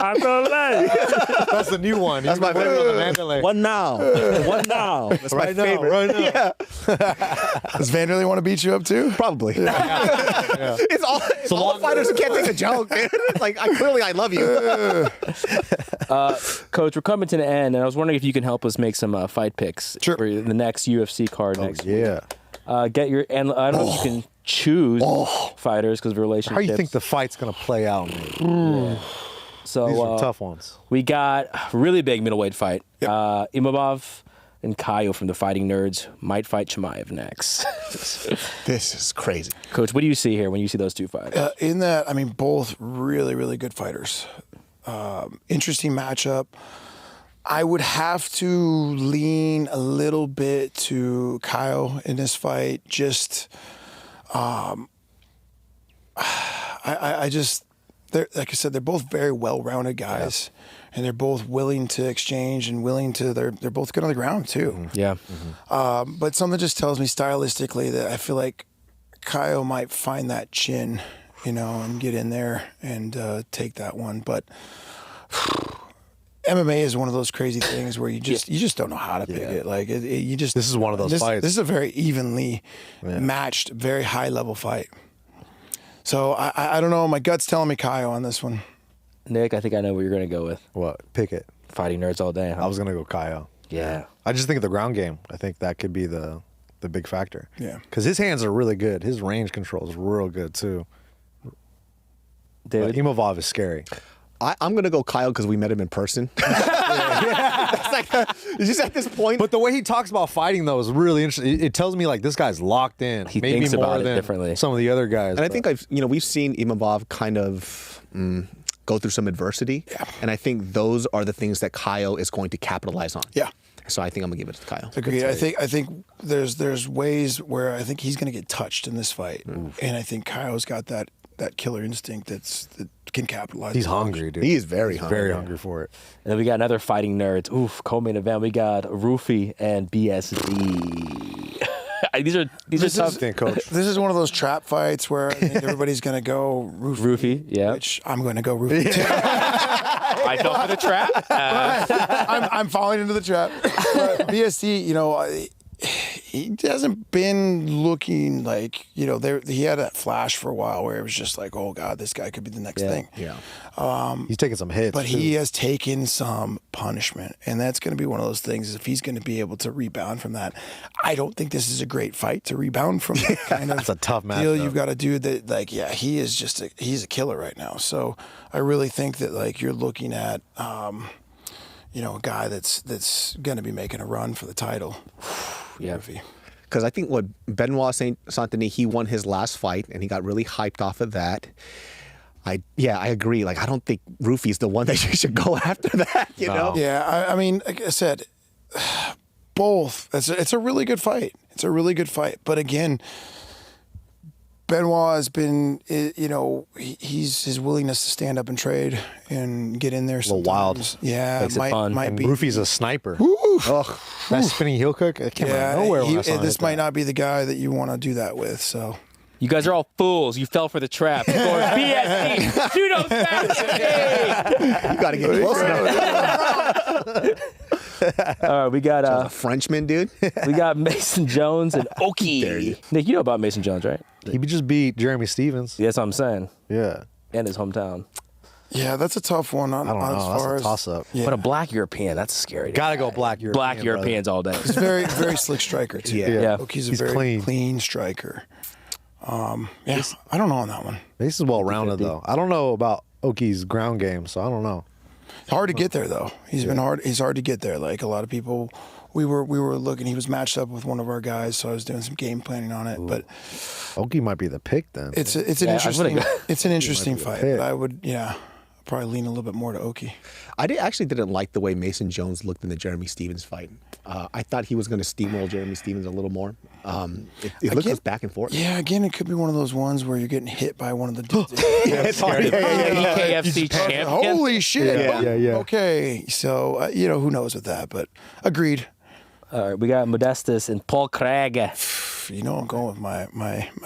I don't like you. That's the new one. That's my favorite. What now? What now? That's my favorite. Right now. Yeah. Does Vanderlei want to beat you up too? Probably. Yeah. It's all fighters who can't take a joke. Like, clearly I love you. Coach, we're coming to the end, and I was wondering if you can help us make some fight picks for the next UFC card next week. Get your, and I don't know if you can choose fighters because of relationships. How do you think the fight's going to play out? So these are tough ones. We got a really big middleweight fight. Imavov and Caio from the Fighting Nerds might fight Chimaev next. This is crazy. Coach, what do you see here when you see those two fights? In that, I mean, both really, really good fighters. Interesting matchup. I would have to lean a little bit to Kyle in this fight. Just, I just, like I said, they're both very well-rounded guys, and they're both willing to exchange and willing to. They're both good on the ground too. Yeah. But something just tells me stylistically that I feel like Kyle might find that chin, and get in there and take that one. But MMA is one of those crazy things where you just don't know how to pick it. Like you just. This is one of those fights. This is a very evenly matched, very high level fight. So I don't know. My gut's telling me Kyle on this one. Nick, I think I know what you're going to go with. What? Pick it. Fighting nerds all day, huh? I was gonna go Kyle. Yeah. I just think of the ground game. I think that could be the big factor. Yeah. Because his hands are really good. His range control is real good too. David? But Imavov is scary. I'm going to go Kyle because we met him in person. That's like, just at this point. But the way he talks about fighting, though, is really interesting. It tells me, like, this guy's locked in. He maybe thinks more about it than differently. some of the other guys. And I think we've seen Imavov kind of go through some adversity. Yeah. And I think those are the things that Kyle is going to capitalize on. Yeah. So I think I'm going to give it to Kyle. Agreed. I think there's ways where I think he's going to get touched in this fight, and I think Kyle's got that killer instinct that can capitalize. he's hungry, dude. He is very hungry. Very hungry for it. And then we got another fighting nerds. Oof, co-main event. We got Roofy and BSD. these are tough. Think, coach. This is one of those trap fights where I think everybody's going to go Roofy, yeah. which I'm going to go Roofy too. I fell for the trap. I'm falling into the trap. But BSD, he hasn't been looking like, he had that flash for a while where it was just like, oh God, this guy could be the next thing. Yeah. He's taking some hits. But too. he has taken some punishment, and that's going to be one of those things. If he's going to be able to rebound from that, I don't think this is a great fight to rebound from that kind of That's a tough match, deal. though. You've got a dude that, he's a killer right now. So I really think that you're looking at, a guy that's going to be making a run for the title. Yeah. Because I think what Benoit Saint-Denis, he won his last fight, and he got really hyped off of that. I agree. Like, I don't think Roofy's the one that you should go after that, know? Yeah, I mean, like I said, both. It's a really good fight. It's a really good fight. But again, Benoit has been, his willingness to stand up and trade and get in there. A little wild. Yeah, Makes it fun. might And be. Roofy's a sniper. Ugh. That spinning heel kick, it came out of nowhere when I saw this it. might not be the guy that you want to do that with. So. You guys are all fools. You fell for the trap. Of course, BSD. Judo fast. You got to get close enough. All right, we got A Frenchman, dude. we got Mason Jones and Oki. Nick, you know about Mason Jones, right? He just beat Jeremy Stevens. That's what I'm saying. Yeah. And his hometown. Yeah, that's a tough one. I don't know. As far That's a as toss-up. Yeah. But a black European, that's scary. Gotta go black European. Black Europeans all day. He's a very, very slick striker too. Yeah. Oki's a He's very clean. striker. Yeah, I don't know on that one. This is well-rounded, though. I don't know about Oki's ground game, so I don't know. Hard to get there though. He's hard to get there. Like a lot of people, we were looking. He was matched up with one of our guys, so I was doing some game planning on it. But Oki might be the pick then. it's an interesting fight. But I would probably lean a little bit more to Oki. I actually didn't like the way Mason Jones looked in the Jeremy Stevens fight. I thought he was going to steamroll Jeremy Stevens a little more. It looked back and forth. Yeah, again, it could be one of those ones where you're getting hit by one of the dudes. It's hard. EKFC champion. Holy shit. Yeah. Okay, so, who knows with that, but agreed. All right, we got Modestus and Paul Craig. I'm going with my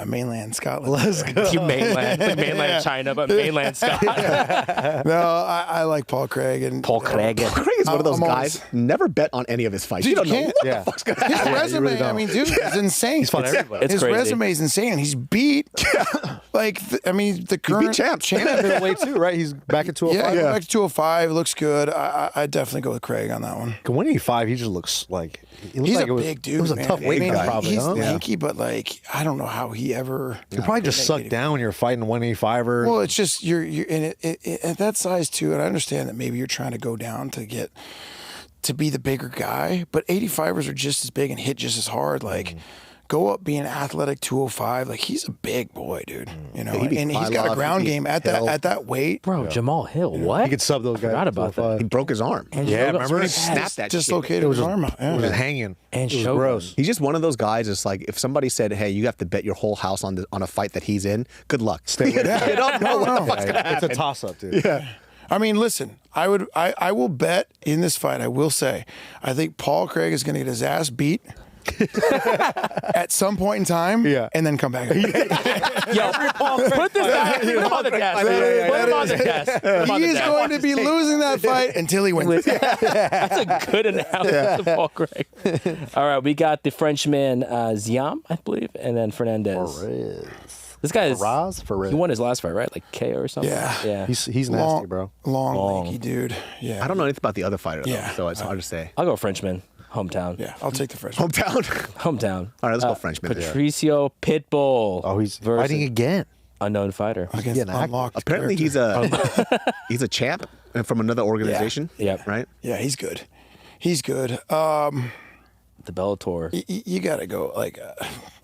mainland Scotland. Let's go. You mainland China, but mainland Scotland. No, I like Paul Craig. And Paul Craig. Craig is one of those I'm guys, never bet on any of his fights. Dude, you don't know can't. what Yeah. the fuck's going to His happen. resume, really don't. dude, is insane. He's fun everybody. It's His crazy. resume is insane. He's beat, the current champs. champ. Middleweight too, right? He's back at 205. Yeah, back to 205. Looks good. I'd definitely go with Craig on that one. 185, he just looks like He's a big dude. It was a man. tough weight guy, probably. He's huh? lanky, but I don't know how he ever. You probably just suck down when you're fighting 185er. Well, it's just you're in it at that size too, and I understand that maybe you're trying to go down to be the bigger guy, but 85ers are just as big and hit just as hard. go up being athletic 205. Like, he's a big boy, dude. You know, he beat and he's got a Krylov, ground he beat game at Hill. that weight. Bro, Jamal Hill, what? He could sub those guys. Forgot about that. He broke his arm. And Yeah, Shogun- remember? He snapped that shit. Dislocated his arm out. It was Yeah. just hanging. And it was Shogun. gross. He's just one of those guys. It's like if somebody said, "Hey, you have to bet your whole house on a fight that he's in." Good luck. Stay with it. You don't know what the fuck's gonna It's happen. a toss-up, dude. Yeah. I mean, listen, I will bet in this fight, I will say, I think Paul Craig is going to get his ass beat at some point in time, and then come back. Yo, put this guy put him on the desk. Put him on the desk. Put him on He the is desk. going to be losing that fight until he wins. That's a good analogy to Paul Craig. All right, we got the Frenchman Ziam, I believe, and then Fernandez. This guy is. He won his last fight, right? Like KO or something. Yeah. He's nasty, bro. Long, lanky dude. Yeah. I don't know anything about the other fighter, though, Yeah. so it's hard to say. I'll go Frenchman. Hometown. Yeah, I'll take the first one. Hometown. Hometown. All right, let's go Frenchman. Patricio Pitbull. Oh, he's versus fighting again. unknown fighter. Against getting active. unlocked Apparently, character. he's a champ from another organization. Yep. Right. Yeah, he's good. He's good. The Bellator. You got to go, like,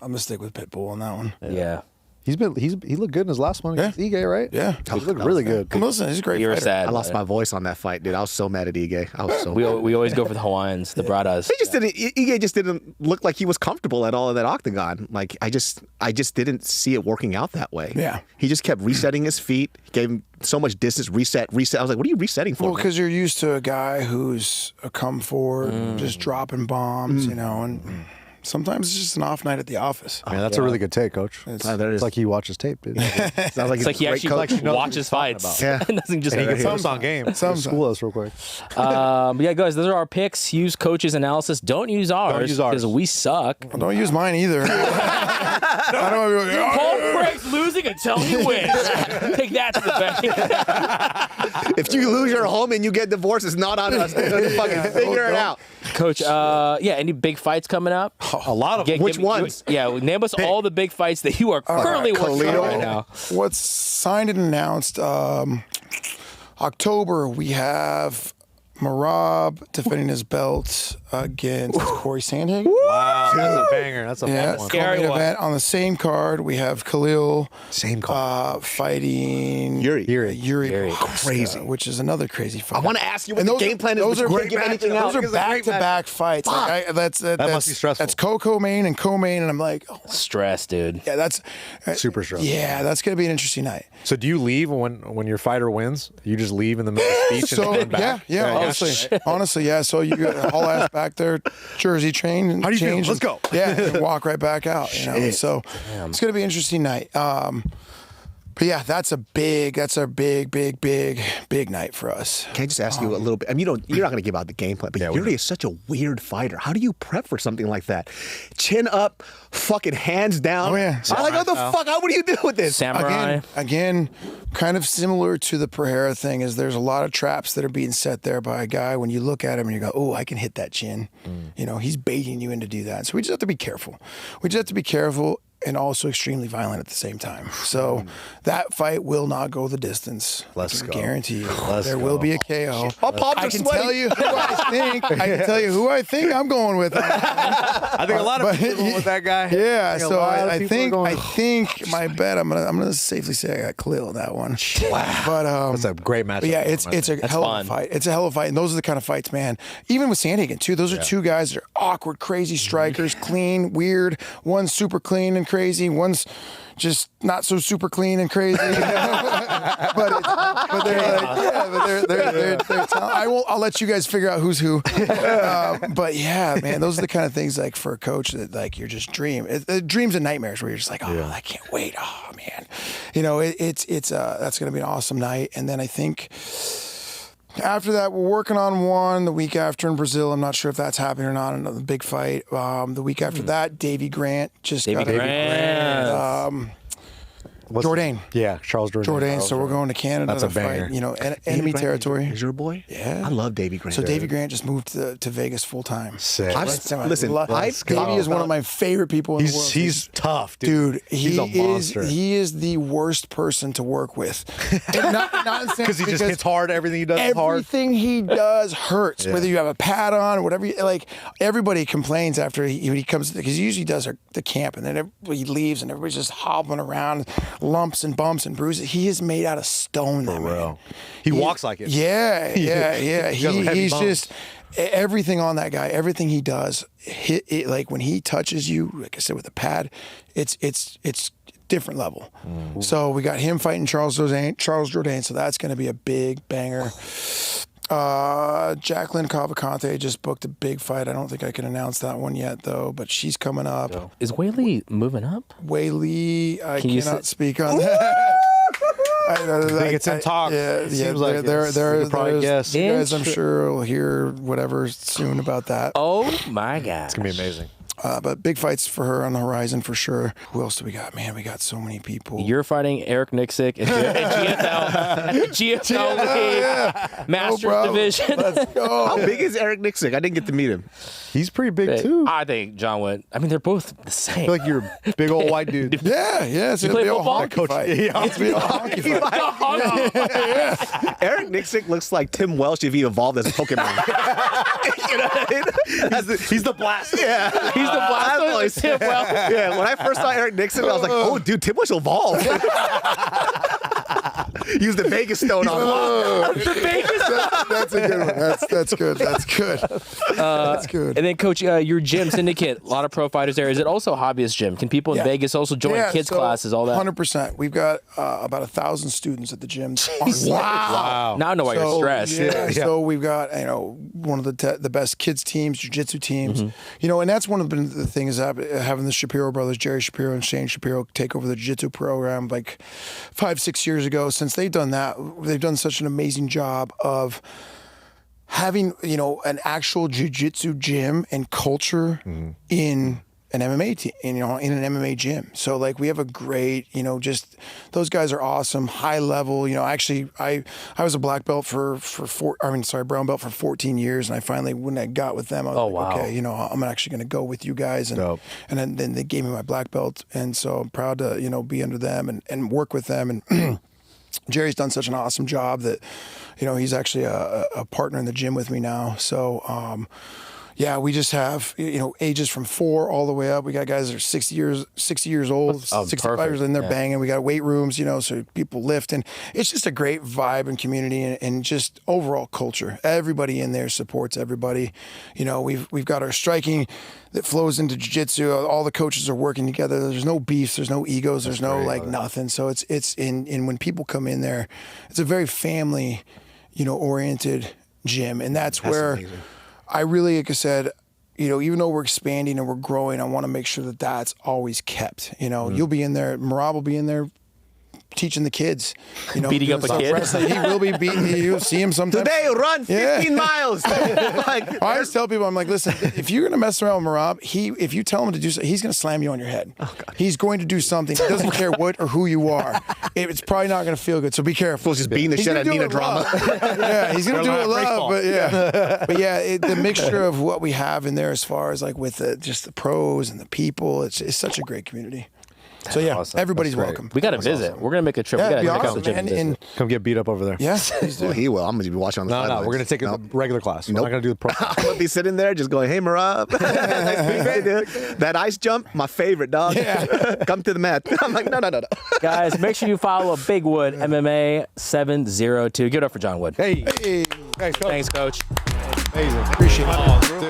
I'm going to stick with Pitbull on that one. Yeah. He looked good in his last one against Ige, right? Yeah. He looked really good. Come listen, he's a great You're fighter. sad. I lost my voice on that fight, dude. I was so mad at Ige. I was so. We always go for the Hawaiians, the Bradas. He just didn't. Ige just didn't look like he was comfortable at all in that octagon. Like I just didn't see it working out that way. Yeah. He just kept resetting his feet. Gave him so much distance. Reset. I was like, what are you resetting for? Well, man? because you're used to a guy who's a come forward, just dropping bombs, you know, and sometimes it's just an off night at the office. Man, that's a really good take, Coach. that is- It's like he watches tape, dude. Sounds like It's like he actually watches fights. Yeah. and doesn't just. He gets thumbs on game. School us real quick. But yeah, guys, those are our picks. Use coaches' analysis. Don't use ours use ours. because we suck. Well, don't use mine either. I don't want to be like, Paul Craig's losing until he wins. Take that to the bank. If you lose your home and you get divorced, it's not on us. Dude. Fucking figure it out. Coach, yeah, any big fights coming up? A lot of them. Which ones? Yeah, name us all the big fights that you are currently working on right now. What's signed and announced? October, we have Merab defending his belt against Corey Sandhagen. Wow, that's a banger. That's a Yeah, fun one. Scary co-main one. event. On the same card, we have Khalil Same call. fighting Yuri. crazy, which is another crazy fight. I want to ask you what And the those game plan is. Those but are you great can't give anything else. Those are back-to-back fights. Like, that's must be stressful. That's co-main and co-main, and I'm like, oh, Stress, dude. yeah, that's Super stressful. Yeah, that's gonna be an interesting night. So do you leave when your fighter wins? You just leave in the middle of the speech So and then back? yeah, honestly, yeah. So you got all ass back there, jersey chain. How do you feel? change, Let's go. Yeah, and walk right back out. You know? So it's gonna be an interesting night. But yeah, that's a big night for us. Can I just ask you a little bit? I mean, you're not going to give out the game plan, but Yuri is such a weird fighter. How do you prep for something like that? Chin up, fucking hands down. Oh, yeah. I'm like, what the fuck? How would you do with this? Samurai. Again, kind of similar to the Pereira thing is there's a lot of traps that are being set there by a guy when you look at him and you go, oh, I can hit that chin. You know, he's baiting you into do that. So we just have to be careful. And also extremely violent at the same time. So that fight will not go the distance. Let's go. Guarantee you. Let's there go. will be a KO. My palms I are can sweaty. tell you who I think. I can tell you who I think I'm going with. I think a lot of people going with that guy. Yeah, think a so lot of I people are think going- my bet I'm gonna safely say I got Khalil in that one. Wow. But That's a great matchup. but yeah, it's a hell of a fun. fight. It's a hell of a fight, and those are the kind of fights, man. Even with Sandhagen too, those are two guys that are awkward, crazy strikers, clean, weird. One's super clean and crazy. One's just not so super clean and crazy. But they're talented. I'll let you guys figure out who's who. But yeah, man, those are the kind of things like for a coach that like you're just dreams and nightmares where you're just like, oh, I can't wait. Oh man, you know, it's that's gonna be an awesome night. And then I think after that, we're working on one the week after in Brazil. I'm not sure if that's happening or not. Another big fight. The week after that, Davey Grant just got a Jourdain. Yeah, Charles Jourdain. Jourdain. So we're going to Canada That's a to banger. fight. You know, enemy territory. Is your boy? Yeah. I love Davey Grant. So Davey Grant just moved to Vegas full time. Sick. Listen, Davey is one of my favorite people in the world. He's tough, dude. He's a monster. He is the worst person to work with. Because he just hits hard. Everything he does is hard. Everything he does hurts. Whether you have a pad on or whatever. Like everybody complains after he comes, because he usually does the camp, and then he leaves, and everybody's just hobbling around, lumps and bumps and bruises. He is made out of stone. For real. He walks like it. Yeah. He's just everything on that guy. Everything he does, like when he touches you, like I said, with a pad, it's different level. So we got him fighting Charles Jourdain. So that's going to be a big banger. Jacqueline Cavalcante just booked a big fight. I don't think I can announce that one yet, though, but she's coming up. Is Whaley moving up? Whaley, I cannot speak on that. I think it's in talk. Yeah, seems like there. Probably guess. You guys, I'm sure will hear whatever soon about that. Oh my God, it's gonna be amazing. But big fights for her on the horizon for sure. Who else do we got? Man, we got so many people. You're fighting Eric Nixick at GFL Masters Division. Let's go. How big is Eric Nixick? I didn't get to meet him. He's pretty big too. I think John would. I mean, they're both the same. I feel like you're a big old white dude. Yeah. It's You gonna play be a football? honky fight. It's gonna be a honky fight. Eric Nixick looks like Tim Welsh if he evolved as a Pokemon. You know what I mean? He's the blast. Yeah. He's the blaster. Tim Welsh. Yeah, when I first saw Eric Nixon, I was like, oh, dude, Tim Welsh evolved. Use the Vegas stone on him. The Vegas. That's a good one. That's good. That's good. And then, Coach, your gym, Syndicate, a lot of pro fighters there. Is it also a hobbyist gym? Can people in Vegas also join kids classes, all that? 100%. We've got about 1,000 students at the gym. Wow. Now I know why you're stressed. Yeah. So we've got one of the best kids teams, jiu-jitsu teams. And that's one of the things that having the Shapiro brothers, Jerry Shapiro and Shane Shapiro, take over the jiu-jitsu program like 5-6 years ago. Since they've done that, they've done such an amazing job of having an actual jiu-jitsu gym and culture in an MMA team, in an MMA gym. So like we have a great, just those guys are awesome, high level. Actually I was a black belt brown belt for 14 years, and I finally, when I got with them, I was okay, I'm actually going to go with you guys, and then they gave me my black belt, and so I'm proud to be under them and work with them. And Jerry's done such an awesome job that he's actually a partner in the gym with me now. So we just have ages from 4 all the way up. We got guys that are 60 years old, 65 years in there banging. We got weight rooms, so people lift, and it's just a great vibe and community, and just overall culture. Everybody in there supports everybody. We've got our striking that flows into jiu-jitsu. All the coaches are working together. There's no beefs. There's no egos. There's no nothing. So it's in when people come in there, it's a very family, oriented gym, and that's where amazing. I really, like I said, even though we're expanding and we're growing, I want to make sure that that's always kept. You'll be in there, Merab will be in there teaching the kids, beating up a kid. Wrestling. He will be beating you. You'll see him sometimes. Today, run 15 miles. I always tell people, I'm like, listen, if you're going to mess around with Merab, if you tell him to do something, he's going to slam you on your head. Oh, he's going to do something. He doesn't care what or who you are. It's probably not going to feel good. So be careful. Just beating the shit out of Nina Drama. Yeah, he's going to do it love. But the mixture of what we have in there, as far as like with just the pros and the people, it's such a be community. So everybody's welcome. We got to visit. Awesome. We're gonna make a trip. Yeah, we got to make awesome, and come get beat up over there. Yes, well, he will. I'm gonna be watching on the sidelines. No, we're gonna take a regular class. We're not gonna do the pro. I'm gonna be sitting there just going, "Hey, Merab, that ice jump, my favorite, dog. Yeah. Come to the mat." I'm like, no. Guys, make sure you follow Big Wood MMA 702. Give it up for John Wood. Hey. Thanks, Coach. Amazing. Appreciate it.